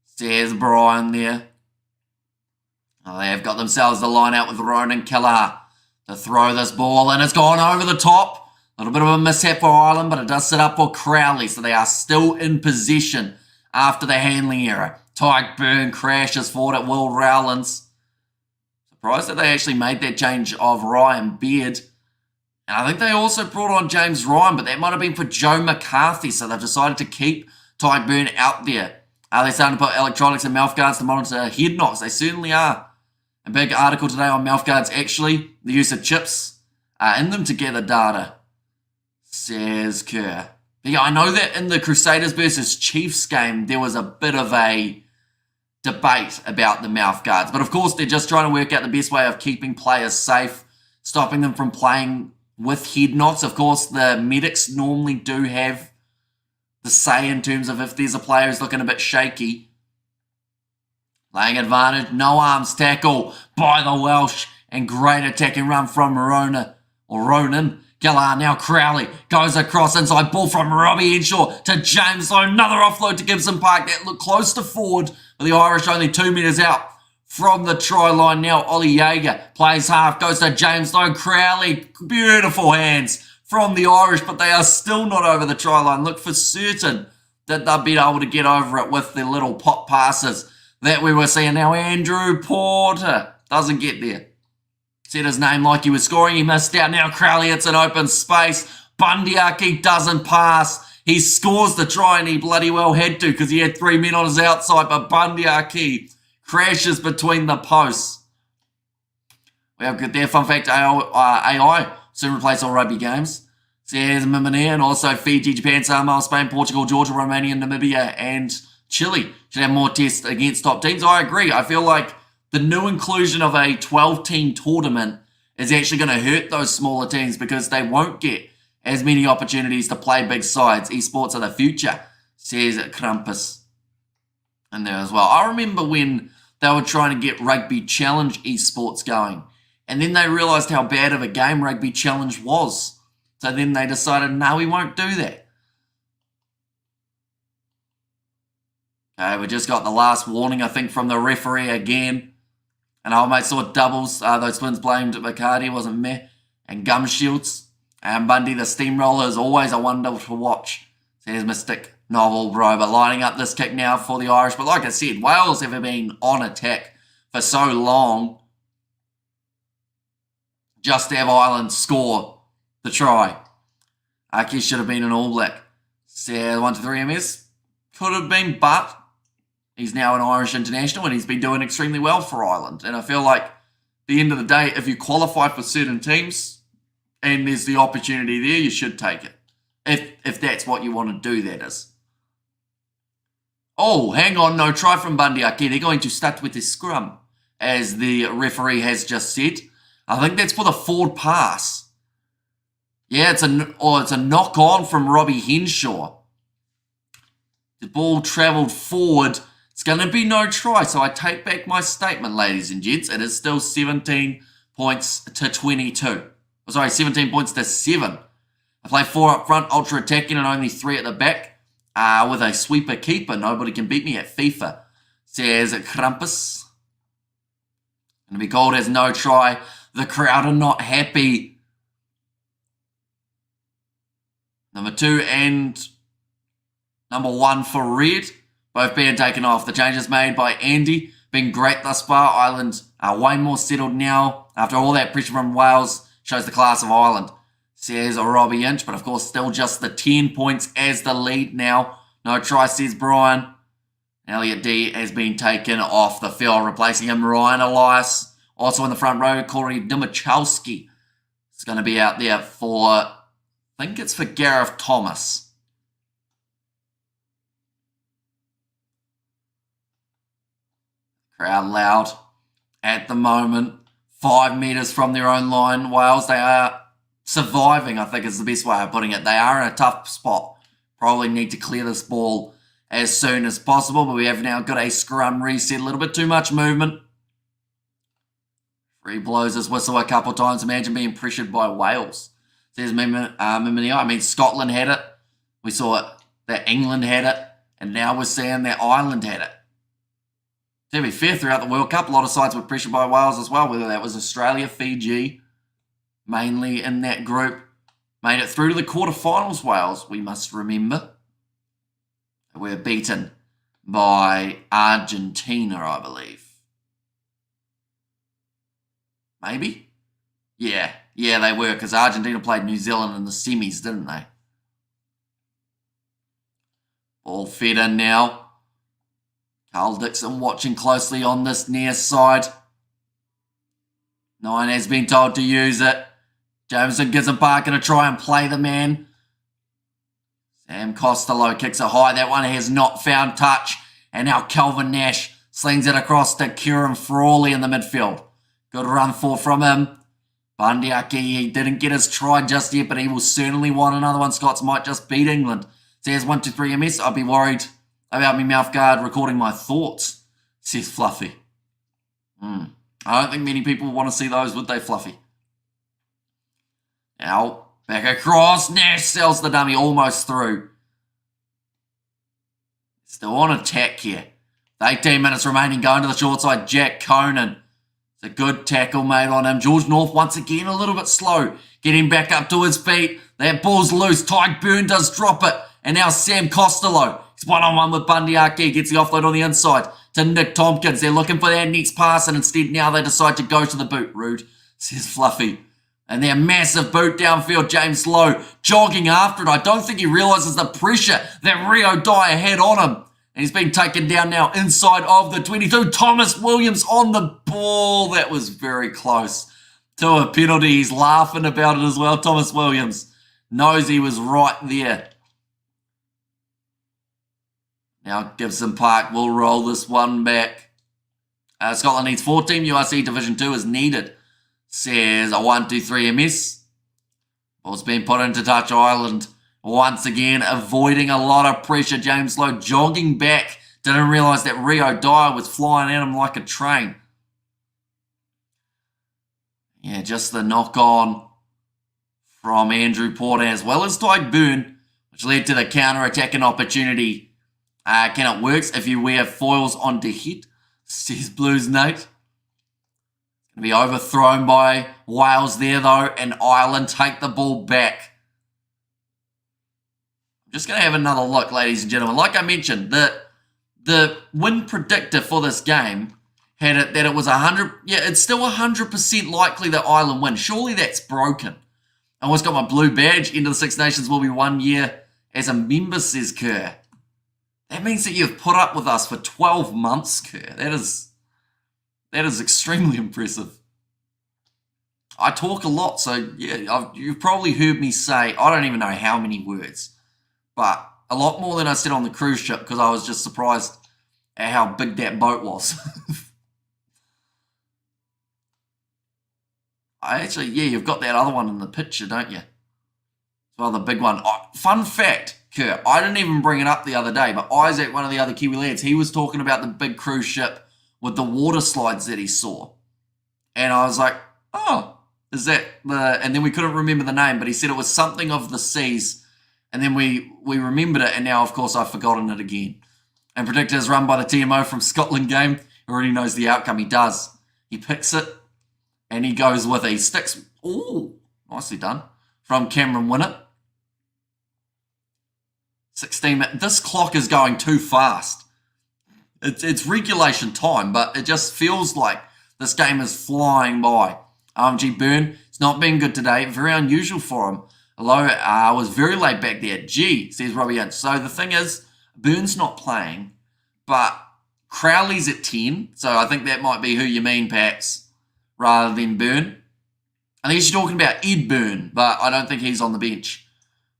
says Brian there. Oh, they have got themselves the line out with Ronan Kelleher to throw this ball, and it's gone over the top. A little bit of a mishap for Ireland, but it does sit up for Crowley, so they are still in possession after the handling error. Tyke Byrne crashes forward at Will Rowlands. Surprised that they actually made that change of Ryan Beard. And I think they also brought on James Ryan, but that might have been for Joe McCarthy, so they've decided to keep Tyke Byrne out there. Are they starting to put electronics and mouth guards to monitor head knocks? They certainly are. A big article today on mouth guards, actually, the use of chips in them to gather data, says Kerr. But yeah, I know that in the Crusaders versus Chiefs game, there was a bit of a debate about the mouth guards. But of course, they're just trying to work out the best way of keeping players safe, stopping them from playing with head knocks. Of course, the medics normally do have the say in terms of if there's a player who's looking a bit shaky. Playing advantage, no arms tackle by the Welsh, and great attacking run from Ronan Kelleher. Now Crowley goes across inside, ball from Robbie Henshaw to James Lowe. Another offload to Gibson Park. That looked close to forward, but the Irish only 2 metres out from the try line. Now Ollie Jaeger plays half, goes to James Lowe. Crowley, beautiful hands from the Irish, but they are still not over the try line. Look for certain that they'll be able to get over it with their little pop passes that we were seeing. Now Andrew Porter doesn't get there. Said his name like he was scoring. He missed out. Now Crowley hits an open space. Bundyaki doesn't pass. He scores the try, and he bloody well had to because he had 3 men on his outside, but Bundyaki crashes between the posts. We have good there. Fun fact, AI soon replace all rugby games. Says Mimini, and also Fiji, Japan, Samoa, Spain, Portugal, Georgia, Romania, Namibia, and Chile should have more tests against top teams. I agree. I feel like the new inclusion of a 12-team tournament is actually going to hurt those smaller teams because they won't get as many opportunities to play big sides. Esports are the future, says Krampus. in there as well. I remember when they were trying to get Rugby Challenge esports going, and then they realised how bad of a game Rugby Challenge was. So then they decided, no, we won't do that. Okay, we just got the last warning, I think, from the referee again. And our mate saw doubles. Those twins blamed McCarty, wasn't me. And gum shields. And Bundy, the steamroller, is always a wonder to watch. Says Mystic Novel, bro. But lining up this kick now for the Irish. But like I said, Wales have been on attack for so long. Just to have Ireland score the try. Aki should have been an All Black. Says 1, 2, 3 MS. Could have been, but he's now an Irish international and he's been doing extremely well for Ireland. And I feel like at the end of the day, if you qualify for certain teams and there's the opportunity there, you should take it. If that's what you want to do, that is. Oh, hang on. No try from Bundy Aki. They're going to start with the scrum, as the referee has just said. I think that's for the forward pass. Yeah, it's a knock on from Robbie Henshaw. The ball travelled forward. It's going to be no try, so I take back my statement, ladies and gents. It is still 17 points to 22. Oh, sorry, 17 points to 7. I play 4 up front, ultra attacking, and only 3 at the back. With a sweeper keeper. Nobody can beat me at FIFA, says Krampus. Going to be called as no try. The crowd are not happy. Number 2 and number 1 for red. Both being taken off. The changes made by Andy. Been great thus far. Ireland are way more settled now. After all that pressure from Wales. Shows the class of Ireland. Says Robbie Inch. But of course still just the 10 points as the lead now. No try, says Brian. Elliot D has been taken off the field. Replacing him Ryan Elias. Also in the front row, Corey Dimachowski is going to be out there for, I think it's for Gareth Thomas. Crowd loud at the moment. 5 metres from their own line. Wales, they are surviving, I think is the best way of putting it. They are in a tough spot. Probably need to clear this ball as soon as possible, but we have now got a scrum reset. A little bit too much movement. He blows his whistle a couple of times. Imagine being pressured by Wales. Says Mimini. I mean, Scotland had it. We saw it that England had it. And now we're seeing that Ireland had it. To be fair, throughout the World Cup, a lot of sides were pressured by Wales as well, whether that was Australia, Fiji, mainly in that group. Made it through to the quarterfinals, Wales, we must remember. We're beaten by Argentina, I believe. Maybe? Yeah, they were, because Argentina played New Zealand in the semis, didn't they? Ball fed in now. Carl Dixon watching closely on this near side. 9 has been told to use it. Jameson gives him Parker to try and play the man. Sam Costello kicks it high. That one has not found touch. And now Calvin Nash slings it across to Kieran Frawley in the midfield. Good run from him. Bundy Aki, he didn't get his try just yet, but he will certainly want another one. Scots might just beat England. Says 1, 2, 3 MS. I'd be worried about me mouth guard recording my thoughts, says Fluffy. I don't think many people want to see those, would they, Fluffy? Now, back across. Nash sells the dummy almost through. Still on attack here. 18 minutes remaining, going to the short side. Jack Conan. It's a good tackle made on him. George North once again a little bit slow. Getting back up to his feet. That ball's loose. Tyke Byrne does drop it. And now Sam Costello. He's one-on-one with Bundy Aki. Gets the offload on the inside to Nick Tompkins. They're looking for that next pass, and instead now they decide to go to the boot. Rude, says Fluffy. And their massive boot downfield. James Lowe jogging after it. I don't think he realises the pressure that Rio Dyer had on him. And he's been taken down now inside of the 22. Thomas Williams on the ball. That was very close to a penalty. He's laughing about it as well. Thomas Williams knows he was right there. Now Gibson Park will roll this one back. Scotland needs 4 team. URC Division 2 is needed. Says a 1, 2, 3 MS. Ball's been put into touch. Ireland once again avoiding a lot of pressure. James Lowe jogging back Didn't realise that Rio Dyer was flying at him like a train. Yeah, just the knock-on from Andrew Porter as well as Tyke Byrne, which led to the counter-attacking opportunity. Can it works if you wear foils on the head, says Blues Nate. Going to be overthrown by Wales there, though, and Ireland take the ball back. I'm just going to have another look, ladies and gentlemen. Like I mentioned, the win predictor for this game had it that it was 100. Yeah, it's still 100% likely that Ireland win. Surely that's broken. I almost got my blue badge. End of the Six Nations will be 1 year as a member, says Kerr. That means that you've put up with us for 12 months, Kerr. That is extremely impressive. I talk a lot, so yeah, you've probably heard me say, I don't even know how many words, but a lot more than I said on the cruise ship because I was just surprised at how big that boat was. You've got that other one in the picture, don't you? Well, the big one. Oh, fun fact, Kurt, I didn't even bring it up the other day, but Isaac, one of the other Kiwi lads, he was talking about the big cruise ship with the water slides that he saw. And I was like, oh, is that the... And then we couldn't remember the name, but he said it was something of the seas. And then we remembered it, and now, of course, I've forgotten it again. And predictors run by the TMO from Scotland game. Already knows the outcome. He does. He picks it. And he goes with it. He sticks. Oh, nicely done. From Cameron Winnett. 16 minutes. This clock is going too fast. It's regulation time, but it just feels like this game is flying by. RMG Byrne, it's not been good today. Very unusual for him. Although I was very laid back there. Gee, says Robbie Inch. So the thing is, Byrne's not playing, but Crowley's at 10. So I think that might be who you mean, perhaps, rather than Byrne. I think you're talking about Ed Byrne, but I don't think he's on the bench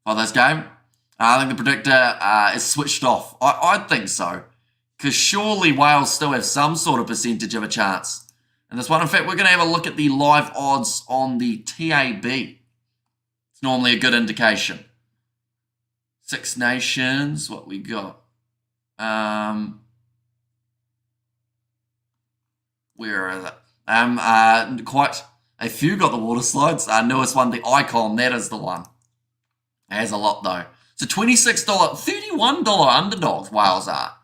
for this game. I think the predictor is switched off. I think so, because surely Wales still have some sort of percentage of a chance in this one. In fact, we're going to have a look at the live odds on the TAB. It's normally a good indication. Six Nations, what we got? Where is it? Quite a few got the water slides. Newest one, the Icon, that is the one. It has a lot though. It's a $26, $31 underdogs, Wales are.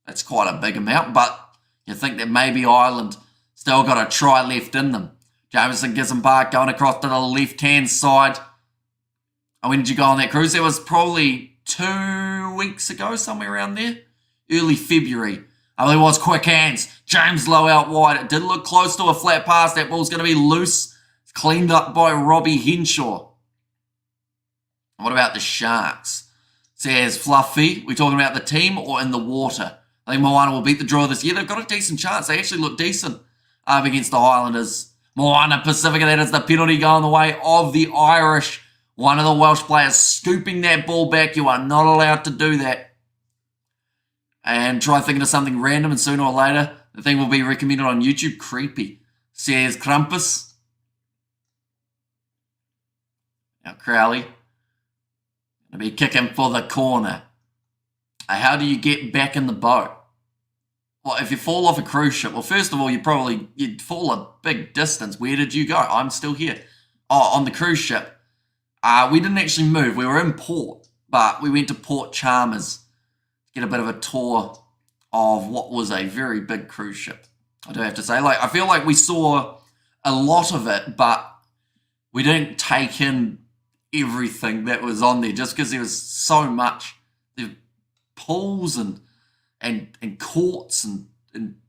That's quite a big amount, but you think that maybe Ireland still got a try left in them. Jameson Gissenbach going across to the left-hand side. And when did you go on that cruise? It was probably 2 weeks ago, somewhere around there. Early February. Oh, it was quick hands. James Lowe out wide. It did look close to a flat pass. That ball's going to be loose. It's cleaned up by Robbie Henshaw. What about the Sharks? Says Fluffy. We talking about the team or in the water? I think Moana will beat the draw this year. They've got a decent chance. They actually look decent up against the Highlanders. Moana Pacifica, that is the penalty going the way of the Irish. One of the Welsh players scooping that ball back. You are not allowed to do that. And try thinking of something random, and sooner or later, the thing will be recommended on YouTube. Creepy. Says Krampus. Now Crowley. Going to be kicking for the corner. How do you get back in the boat? Well, if you fall off a cruise ship, well, first of all, you'd fall a big distance. Where did you go? I'm still here. Oh, on the cruise ship. We didn't actually move. We were in port, but we went to Port Chalmers to get a bit of a tour of what was a very big cruise ship. I do have to say, I feel like we saw a lot of it, but we didn't take in everything that was on there just because there was so much. There were pools and courts and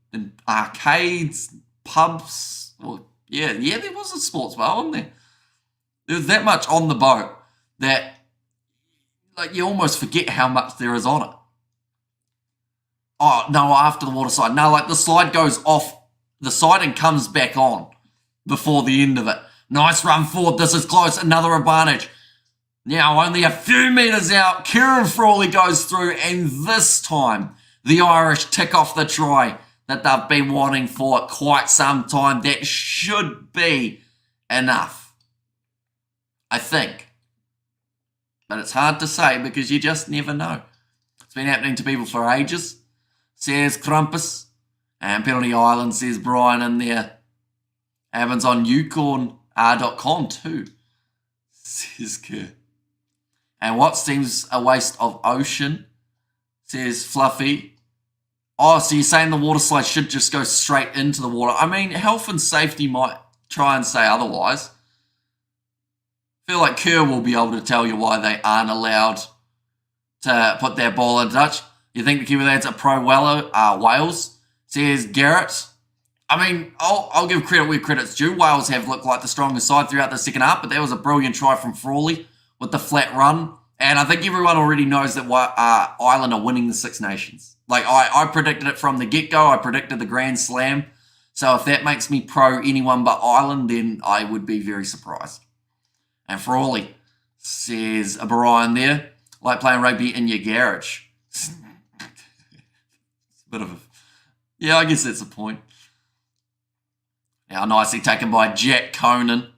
arcades, pubs. Well, yeah, there was a sports bar on there. There was that much on the boat that you almost forget how much there is on it. Oh, no, after the water slide. No, the slide goes off the side and comes back on before the end of it. Nice run forward. This is close. Another advantage. Now only a few metres out. Kieran Frawley goes through, and this time the Irish tick off the try that they've been wanting for quite some time. That should be enough, I think. But it's hard to say because you just never know. It's been happening to people for ages, says Krampus. And Penalty Island, says Brian in there. Happens on ucorn.com too, says Kerr. And what seems a waste of ocean, says Fluffy. Oh, so you're saying the water slide should just go straight into the water? I mean, health and safety might try and say otherwise. I feel like Kerr will be able to tell you why they aren't allowed to put their ball in touch. You think the Kiwi lads are pro-Wales? Says Garrett. I mean, I'll give credit where credit's due. Wales have looked like the strongest side throughout the second half, but that was a brilliant try from Frawley with the flat run. And I think everyone already knows that Ireland are winning the Six Nations. Like, I predicted it from the get-go. I predicted the Grand Slam. So if that makes me pro anyone but Ireland, then I would be very surprised. And Frawley says, Brian there, like playing rugby in your garage. It's a bit of a... Yeah, I guess that's a point. Now, nicely taken by Jack Conan.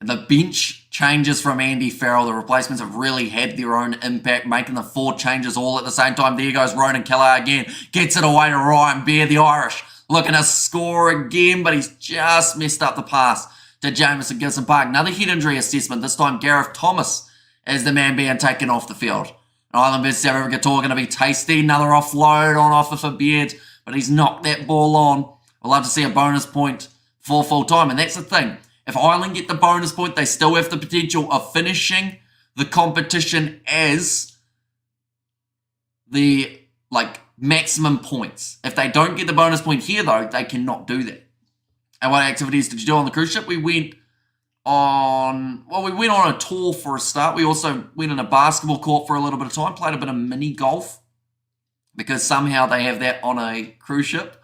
The bench changes from Andy Farrell. The replacements have really had their own impact, making the 4 changes all at the same time. There goes Ronan Kelleher again. Gets it away to Ryan Bear, the Irish. Looking to score again, but he's just messed up the pass to Jamison Gibson Park. Another head injury assessment. This time, Gareth Thomas is the man being taken off the field. Ireland versus South Africa going to be tasty. Another offload on offer for Beard, but he's knocked that ball on. We'll love to see a bonus point for full time, and that's the thing. If Ireland get the bonus point, they still have the potential of finishing the competition as the maximum points. If they don't get the bonus point here, though, they cannot do that. And what activities did you do on the cruise ship? We went on a tour for a start. We also went in a basketball court for a little bit of time, played a bit of mini golf, because somehow they have that on a cruise ship.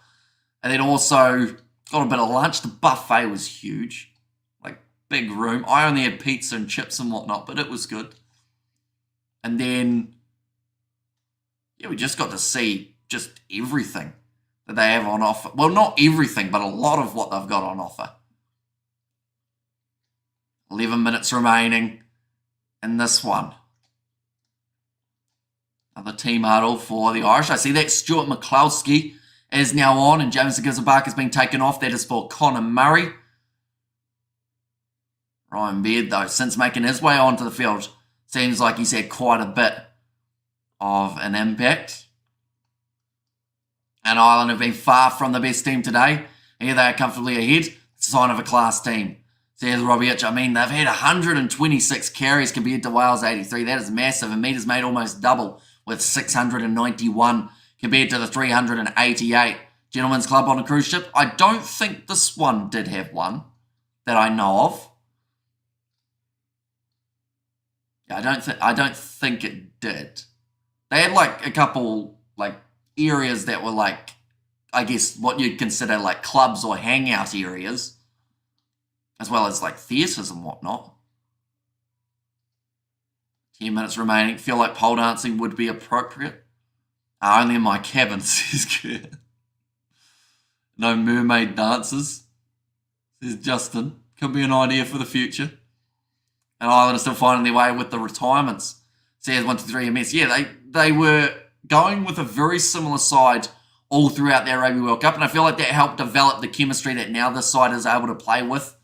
And then also got a bit of lunch. The buffet was huge. Big room. I only had pizza and chips and whatnot, but it was good. And then, yeah, we just got to see just everything that they have on offer. Well, not everything, but a lot of what they've got on offer. 11 minutes remaining in this one. Another team huddle for the Irish. I see that Stuart McCloskey is now on, and James Gizabark has been taken off. That is for Connor Murray. Ryan Beard, though, since making his way onto the field, seems like he's had quite a bit of an impact. And Ireland have been far from the best team today. Here they are comfortably ahead. It's a sign of a class team. Says Robbie Hitch. I mean, they've had 126 carries compared to Wales 83. That is massive. And meters made almost double with 691 compared to the 388. Gentlemen's Club on a cruise ship. I don't think this one did have one that I know of. I don't think it did. They had a couple areas that were I guess what you'd consider clubs or hangout areas, as well as theatres and whatnot. 10 minutes remaining. Feel like pole dancing would be appropriate. Only in my cabin, says Kurt. No mermaid dances, says Justin. Could be an idea for the future. And Ireland are still finding their way with the retirements. Says 123MS. Yeah, they were going with a very similar side all throughout their Rugby World Cup, and I feel like that helped develop the chemistry that now this side is able to play with.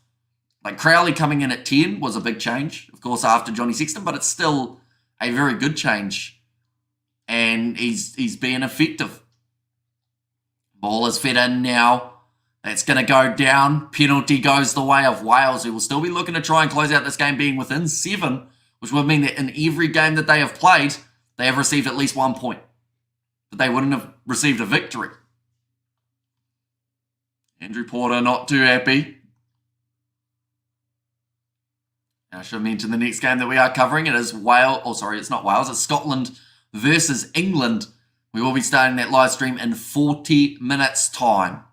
Crowley coming in at 10 was a big change, of course, after Johnny Sexton, but it's still a very good change. And he's being effective. Ball is fed in now. That's going to go down. Penalty goes the way of Wales, who will still be looking to try and close out this game being within 7, which would mean that in every game that they have played, they have received at least 1 point. But they wouldn't have received a victory. Andrew Porter not too happy. I should mention the next game that we are covering. It is it's not Wales, it's Scotland versus England. We will be starting that live stream in 40 minutes' time.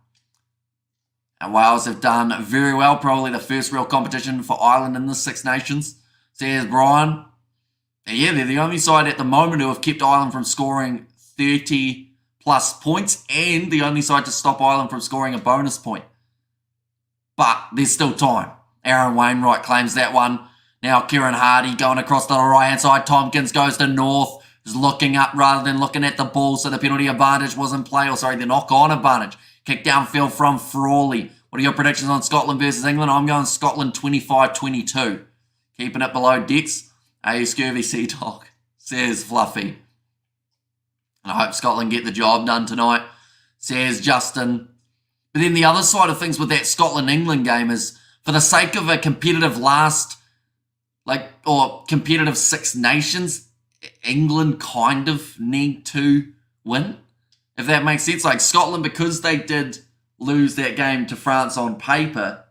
And Wales have done very well, probably the first real competition for Ireland in the Six Nations, says Brian. And yeah, they're the only side at the moment who have kept Ireland from scoring 30 plus points, and the only side to stop Ireland from scoring a bonus point. But there's still time. Aaron Wainwright claims that one. Now Kieran Hardy going across to the right-hand side. Tompkins goes to North. was looking up rather than looking at the ball, so the penalty advantage was in play, or sorry, the knock-on advantage. Kick downfield from Frawley. What are your predictions on Scotland versus England? I'm going Scotland 25-22. Keeping it below decks. A scurvy sea dog, says Fluffy. And I hope Scotland get the job done tonight, says Justin. But then the other side of things with that Scotland-England game is, for the sake of a competitive or competitive Six Nations, England kind of need to win, if that makes sense. Like Scotland, because they did lose that game to France on paper,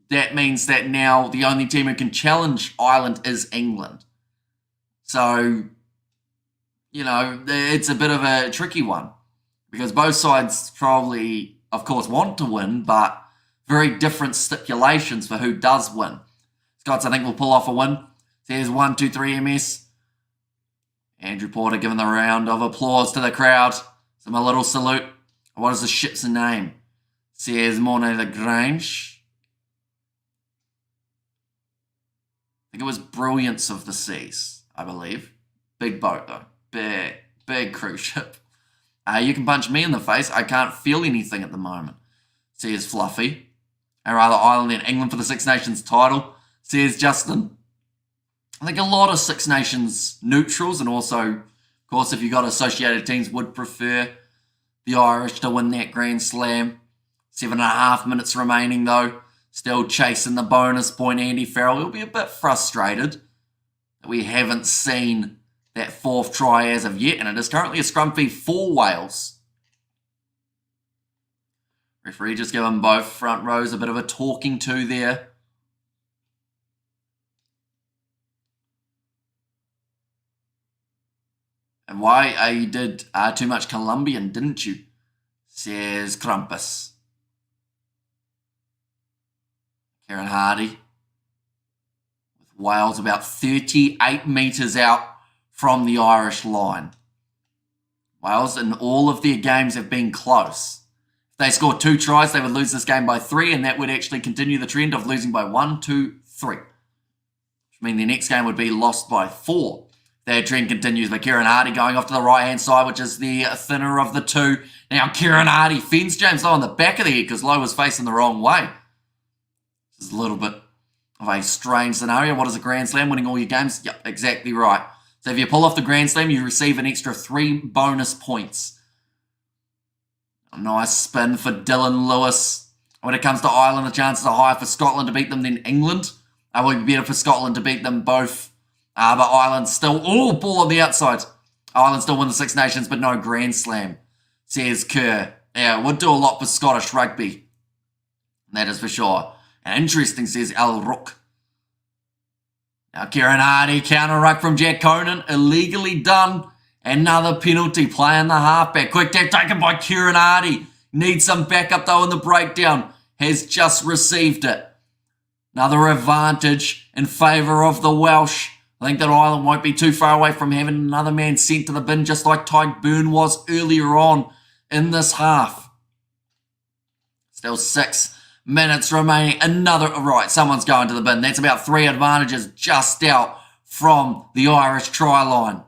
that means that now the only team who can challenge Ireland is England. So, it's a bit of a tricky one, because both sides probably, of course, want to win, but very different stipulations for who does win. Scots, I think, will pull off a win. There's 1, 2, 3 MS. Andrew Porter giving the round of applause to the crowd. Some a little salute. What is the ship's name? Says Mornay Lagrange. I think it was Brilliance of the Seas, I believe. Big boat, though. Big cruise ship. You can punch me in the face. I can't feel anything at the moment, says Fluffy. Or rather, Ireland and England for the Six Nations title, says Justin. I think a lot of Six Nations neutrals, and also, of course, if you got associated teams, would prefer the Irish to win that Grand Slam. 7.5 minutes remaining, though. Still chasing the bonus point. Andy Farrell will be a bit frustrated that we haven't seen that fourth try as of yet, and it is currently a scrum fee for Wales. Referee just giving both front rows a bit of a talking to there. And why you did too much Colombian, didn't you? Says Krampus. Kieran Hardy. With Wales about 38 metres out from the Irish line. Wales in all of their games have been close. If they scored 2 tries, they would lose this game by 3, and that would actually continue the trend of losing by 1, 2, 3. Which means the next game would be lost by 4. That trend continues, but Kieran Hardy going off to the right-hand side, which is the thinner of the two. Now Kieran Hardy fends James Lowe on the back of the head because Lowe was facing the wrong way. This is a little bit of a strange scenario. What is a Grand Slam? Winning all your games? Yep, exactly right. So if you pull off the Grand Slam, you receive an extra 3 bonus points. A nice spin for Dylan Lewis. When it comes to Ireland, the chances are higher for Scotland to beat them than England. It would be better for Scotland to beat them both. But Ireland still, ball on the outside. Ireland still win the Six Nations, but no Grand Slam, says Kerr. Yeah, it would do a lot for Scottish rugby. That is for sure. And interesting, says Al Rook. Now Kieran Hardy, counter ruck from Jack Conan, illegally done. Another penalty, playing the halfback. Quick tap taken by Kieran Hardy. Needs some backup though in the breakdown. Has just received it. Another advantage in favour of the Welsh. I think that Ireland won't be too far away from having another man sent to the bin, just like Tyke Byrne was earlier on in this half. Still 6 minutes remaining. Right, someone's going to the bin. That's about 3 advantages just out from the Irish try line.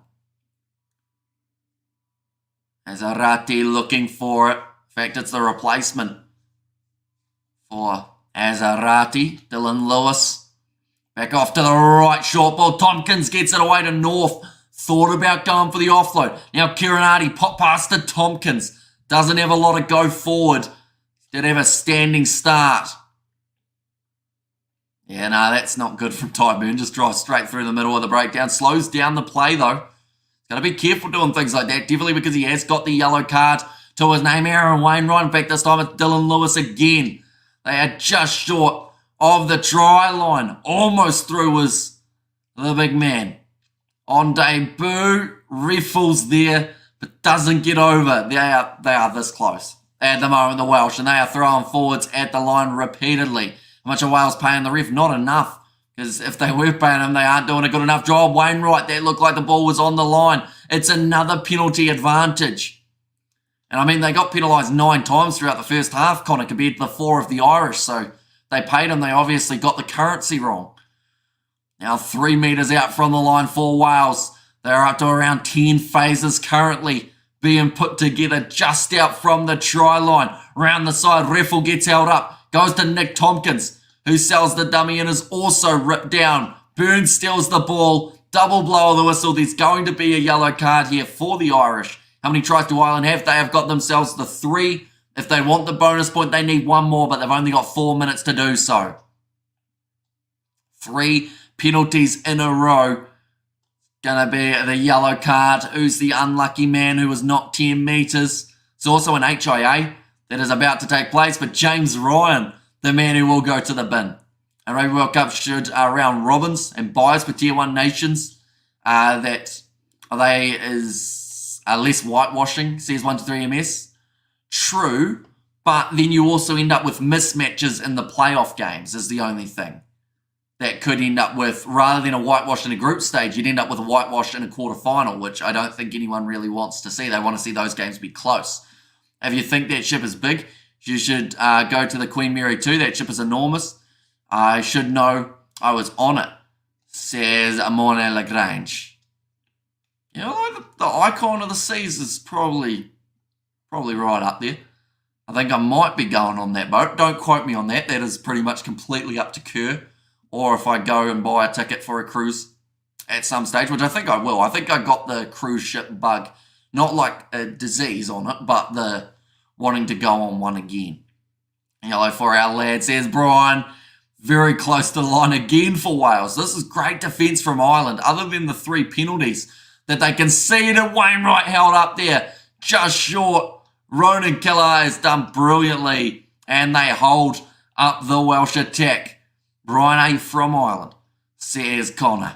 Azarati looking for it. In fact, it's the replacement for Azarati. Dylan Lewis. Back off to the right, short ball. Tompkins gets it away to North. Thought about going for the offload. Now Kieran Hardy pop past to Tompkins. Doesn't have a lot of go forward. Did have a standing start. Yeah, no, that's not good from Tyke Byrne. Just drives straight through the middle of the breakdown. Slows down the play, though. Got to be careful doing things like that. Definitely because he has got the yellow card to his name, Aaron Wainwright. In fact, this time it's Dylan Lewis again. They are just short of the try line. Almost through was the big man. On debut, riffles there, but doesn't get over. They are this close at the moment, the Welsh, and they are throwing forwards at the line repeatedly. How much are Wales paying the ref? Not enough, because if they were paying him, they aren't doing a good enough job. Wainwright, that looked like the ball was on the line. It's another penalty advantage. And I mean, they got penalised 9 times throughout the first half, Connor, compared to the 4 of the Irish, so they paid him. They obviously got the currency wrong. Now 3 metres out from the line for Wales. They're up to around 10 phases currently being put together just out from the try line. Round the side, Reffel gets held up. Goes to Nick Tompkins, who sells the dummy and is also ripped down. Burns steals the ball. Double blow of the whistle. There's going to be a yellow card here for the Irish. How many tries do Ireland have? They have got themselves the 3. If they want the bonus point, they need 1 more, but they've only got 4 minutes to do so. 3 penalties in a row. Going to be the yellow card. Who's the unlucky man who was not 10 metres? It's also an HIA that is about to take place, but James Ryan, the man who will go to the bin. And Rugby World Cup should round robins and buys for Tier 1 nations. That they is less whitewashing, says 123MS. True, but then you also end up with mismatches in the playoff games is the only thing. That could end up with, rather than a whitewash in a group stage, you'd end up with a whitewash in a quarterfinal, which I don't think anyone really wants to see. They want to see those games be close. If you think that ship is big, you should go to the Queen Mary 2. That ship is enormous. I should know I was on it, says Amone Lagrange. You know, the icon of the seas is probably right up there. I think I might be going on that boat. Don't quote me on that. That is pretty much completely up to Kerr. Or if I go and buy a ticket for a cruise at some stage, which I think I will. I think I got the cruise ship bug. Not like a disease on it, but the wanting to go on one again. Hello for our lad, says Brian. Very close to the line again for Wales. This is great defence from Ireland, other than the 3 penalties that they conceded. Wainwright held up there, just short. Ronan Killer has done brilliantly, and they hold up the Welsh attack. Brian A. from Ireland, says Connor.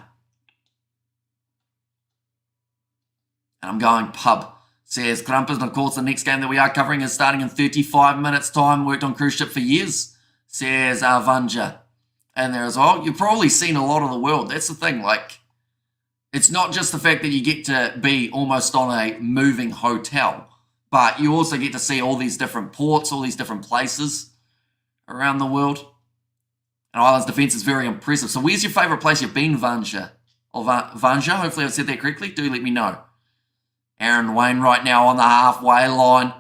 And I'm going pub, says Crumpers. And of course, the next game that we are covering is starting in 35 minutes' time. Worked on cruise ship for years, says Arvanja. And there as well. You've probably seen a lot of the world. That's the thing. Like, it's not just the fact that you get to be almost on a moving hotel, but you also get to see all these different ports, all these different places around the world. And Ireland's defence is very impressive. So where's your favourite place you've been, Vanja? Or Vanja? Hopefully I've said that correctly. Do let me know. Aaron Wainwright now on the halfway line.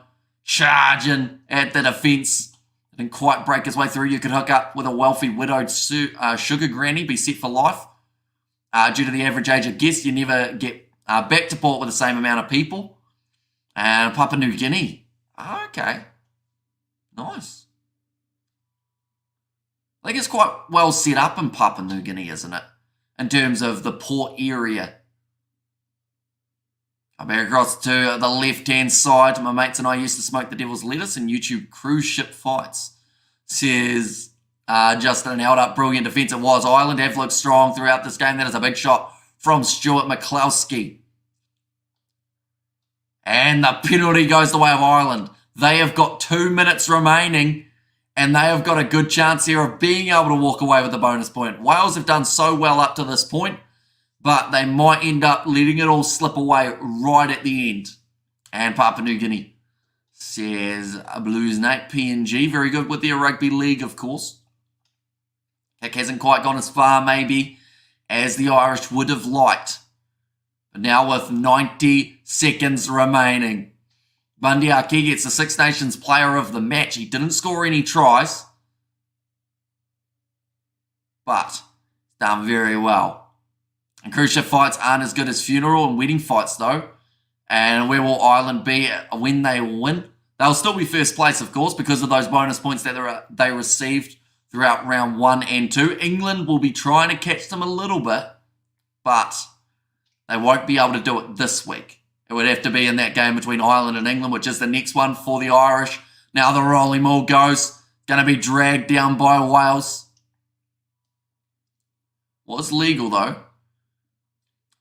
Charging at the defence. Didn't quite break his way through. You could hook up with a wealthy widowed sugar granny. Be set for life. Due to the average age of guests, you never get back to port with the same amount of people. And Papua New Guinea. Okay. Nice. I think it's quite well set up in Papua New Guinea, isn't it? In terms of the port area. I'm back across to the left-hand side. My mates and I used to smoke the devil's lettuce and YouTube cruise ship fights. Says Justin, held up brilliant defence. It was. Ireland have looked strong throughout this game. That is a big shot from Stuart McCloskey. And the penalty goes the way of Ireland. They have got 2 minutes remaining. And they have got a good chance here of being able to walk away with the bonus point. Wales have done so well up to this point, but they might end up letting it all slip away right at the end. And Papua New Guinea, says Blues Nate. PNG, very good with their rugby league, of course. Kick hasn't quite gone as far, maybe, as the Irish would have liked. But now with 90 seconds remaining, Bundy Aki gets the Six Nations player of the match. He didn't score any tries, but done very well. And cruise ship fights aren't as good as funeral and wedding fights, though. And where will Ireland be when they win? They'll still be first place, of course, because of those bonus points that they received throughout round 1 and 2. England will be trying to catch them a little bit, but they won't be able to do it this week. It would have to be in that game between Ireland and England, which is the next one for the Irish. Now the rolling ball goes. Going to be dragged down by Wales. Was legal, though.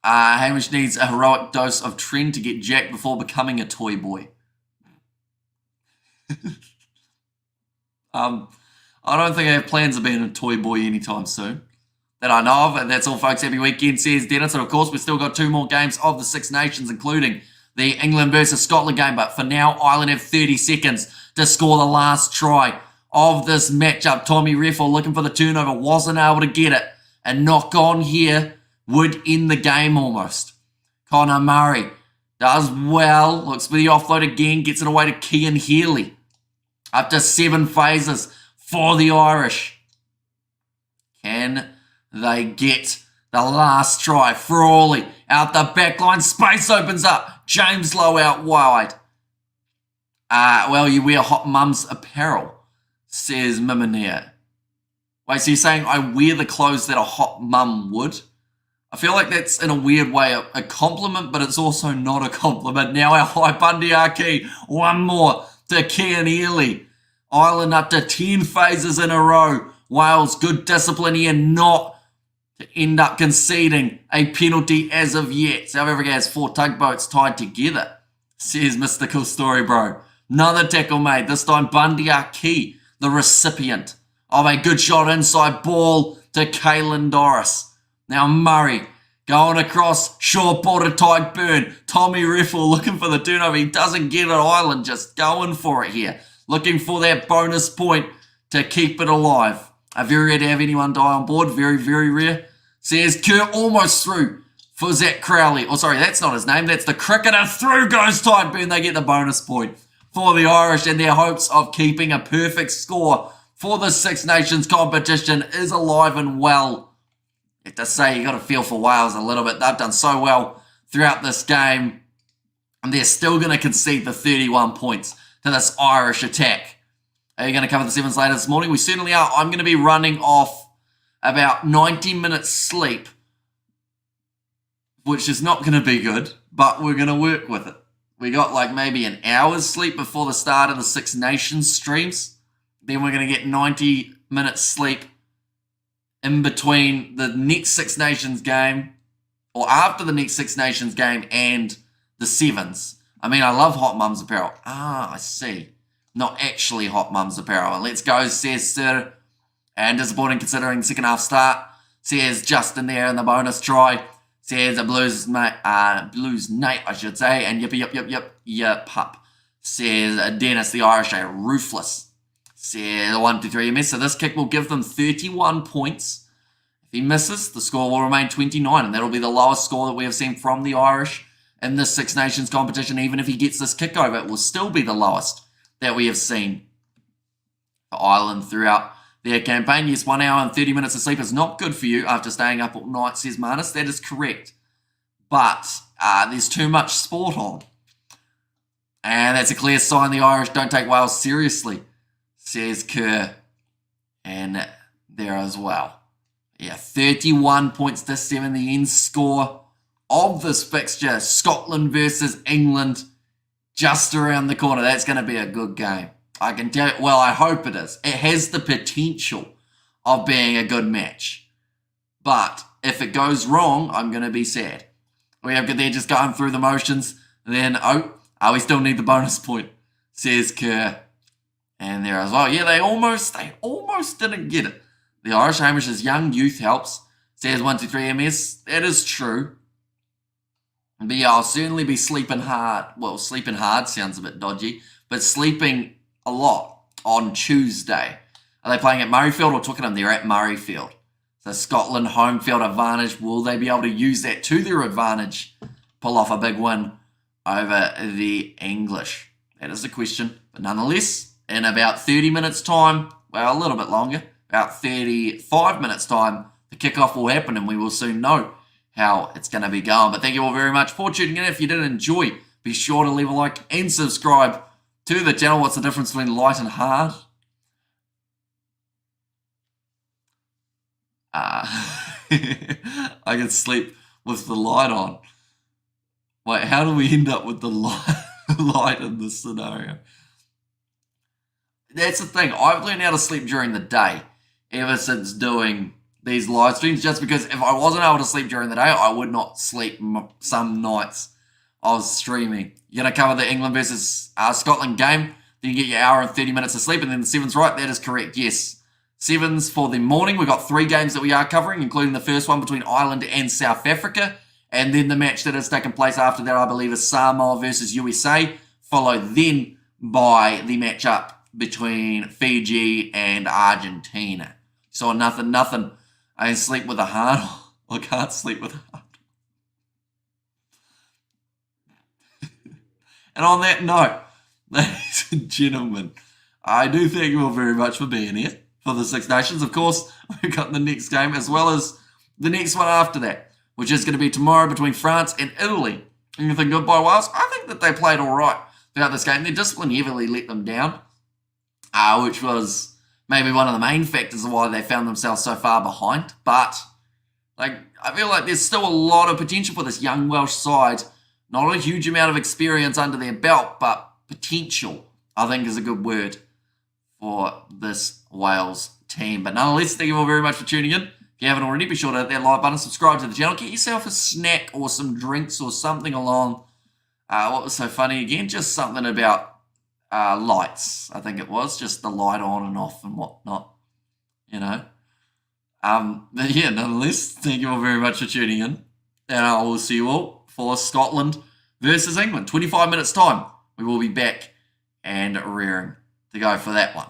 Hamish needs a heroic dose of trend to get jacked before becoming a toy boy. I don't think I have plans of being a toy boy anytime soon that I know of. And that's all, folks. Happy weekend, says Dennis. And of course, we've still got 2 more games of the Six Nations, including the England versus Scotland game. But for now, Ireland have 30 seconds to score the last try of this matchup. Tommy Reffel looking for the turnover, wasn't able to get it. A knock on here would end the game almost. Connor Murray does well. Looks for the offload again. Gets it away to Cian Healy. Up to 7 phases for the Irish. Can they get the last try? Frawley out the back line. Space opens up. James Lowe out wide. Well, you wear hot mum's apparel, says Mimonier. Wait, so you're saying I wear the clothes that a hot mum would? I feel like that's, in a weird way, a compliment, but it's also not a compliment. Now our high Bundyaki, one more to Cian Healy. Ireland up to 10 phases in a row. Wales, good discipline here, not to end up conceding a penalty as of yet. South Africa has 4 tugboats tied together, says Mystical Story Bro. Another tackle made, this time Bundyaki, the recipient of a good shot inside ball to Caelan Doris. Now Murray going across, short ball to Tyke Byrne. Tommy Riffle looking for the turnover. He doesn't get it. Ireland just going for it here. Looking for that bonus point to keep it alive. Very rare to have anyone die on board. Very, very rare. Says Kerr almost through for Zach Crowley. Oh, sorry, that's not his name. That's the cricketer. Through goes Tyke Byrne. They get the bonus point for the Irish, and their hopes of keeping a perfect score for the Six Nations competition is alive and well. You have to say, you got to feel for Wales a little bit. They've done so well throughout this game, and they're still going to concede the 31 points to this Irish attack. Are you going to cover the sevens later this morning? We certainly are. I'm going to be running off about 90 minutes sleep, which is not going to be good, but we're going to work with it. We got like maybe an hour's sleep before the start of the Six Nations streams. Then we're going to get 90 minutes sleep in between the next Six Nations game, or after the next Six Nations game and the sevens. I mean, I love Hot Mum's apparel. I see. Not actually Hot Mum's apparel. And let's go, says Sir. And disappointing considering the second half start. Says Justin there in the bonus try. Says a Blues Nate, I should say. And yip pup. Says Dennis, the Irish are ruthless. Says 1, 2, 3 miss. So this kick will give them 31 points. If he misses, the score will remain 29. And that'll be the lowest score that we have seen from the Irish in this Six Nations competition. Even if he gets this kick over, it will still be the lowest that we have seen for Ireland throughout their campaign. Yes, 1 hour and 30 minutes of sleep is not good for you after staying up all night, says Marnus. That is correct. But there's too much sport on. And that's a clear sign the Irish don't take Wales seriously, says Kerr. And there as well. Yeah, 31 points to 7, the end score of this fixture. Scotland versus England, just around the corner. That's going to be a good game. I can tell you, well, I hope it is. It has the potential of being a good match. But if it goes wrong, I'm going to be sad. We have they're just going through the motions. Then, we still need the bonus point, says Kerr. And there as well. Yeah, they almost didn't get it. The Irish Hamish's young youth helps, says 1, 2, 3 MS. That is true. But yeah, I'll certainly be sleeping hard. Well, sleeping hard sounds a bit dodgy, but sleeping a lot on Tuesday. Are they playing at Murrayfield or Twickenham? They're at Murrayfield. So Scotland home field advantage. Will they be able to use that to their advantage? Pull off a big win over the English? That is the question. But nonetheless, in about 30 minutes time, well, a little bit longer, about 35 minutes time, the kickoff will happen and we will soon know how it's going to be going. But thank you all very much for tuning in. If you did enjoy, be sure to leave a like and subscribe to the channel. What's the difference between light and hard? I can sleep with the light on. Wait, how do we end up with the light in this scenario? That's the thing. I've learned how to sleep during the day ever since doing these live streams, just because if I wasn't able to sleep during the day, I would not sleep some nights I was streaming. You're going to cover the England versus Scotland game, then you get your hour and 30 minutes of sleep, and then the sevens, right? That is correct, yes. Sevens for the morning. We've got 3 games that we are covering, including the first one between Ireland and South Africa, and then the match that has taken place after that, I believe, is Samoa versus USA, followed then by the matchup between Fiji and Argentina. So nothing. I can sleep with a heart. I can't sleep with a heart. And on that note, ladies and gentlemen, I do thank you all very much for being here for the Six Nations. Of course, we've got the next game as well as the next one after that, which is going to be tomorrow between France and Italy. Anything good by Wales? I think that they played all right throughout this game. Their discipline heavily let them down, which was maybe one of the main factors of why they found themselves so far behind. But I feel like there's still a lot of potential for this young Welsh side. Not a huge amount of experience under their belt, but potential, I think, is a good word for this Wales team. But nonetheless, thank you all very much for tuning in. If you haven't already, be sure to hit that like button, subscribe to the channel, get yourself a snack or some drinks or something along. What was so funny again? Just something about lights, I think it was. Just the light on and off and whatnot, you know. But yeah, nonetheless, thank you all very much for tuning in. And I will see you all for Scotland versus England. 25 minutes time, we will be back and rearing to go for that one.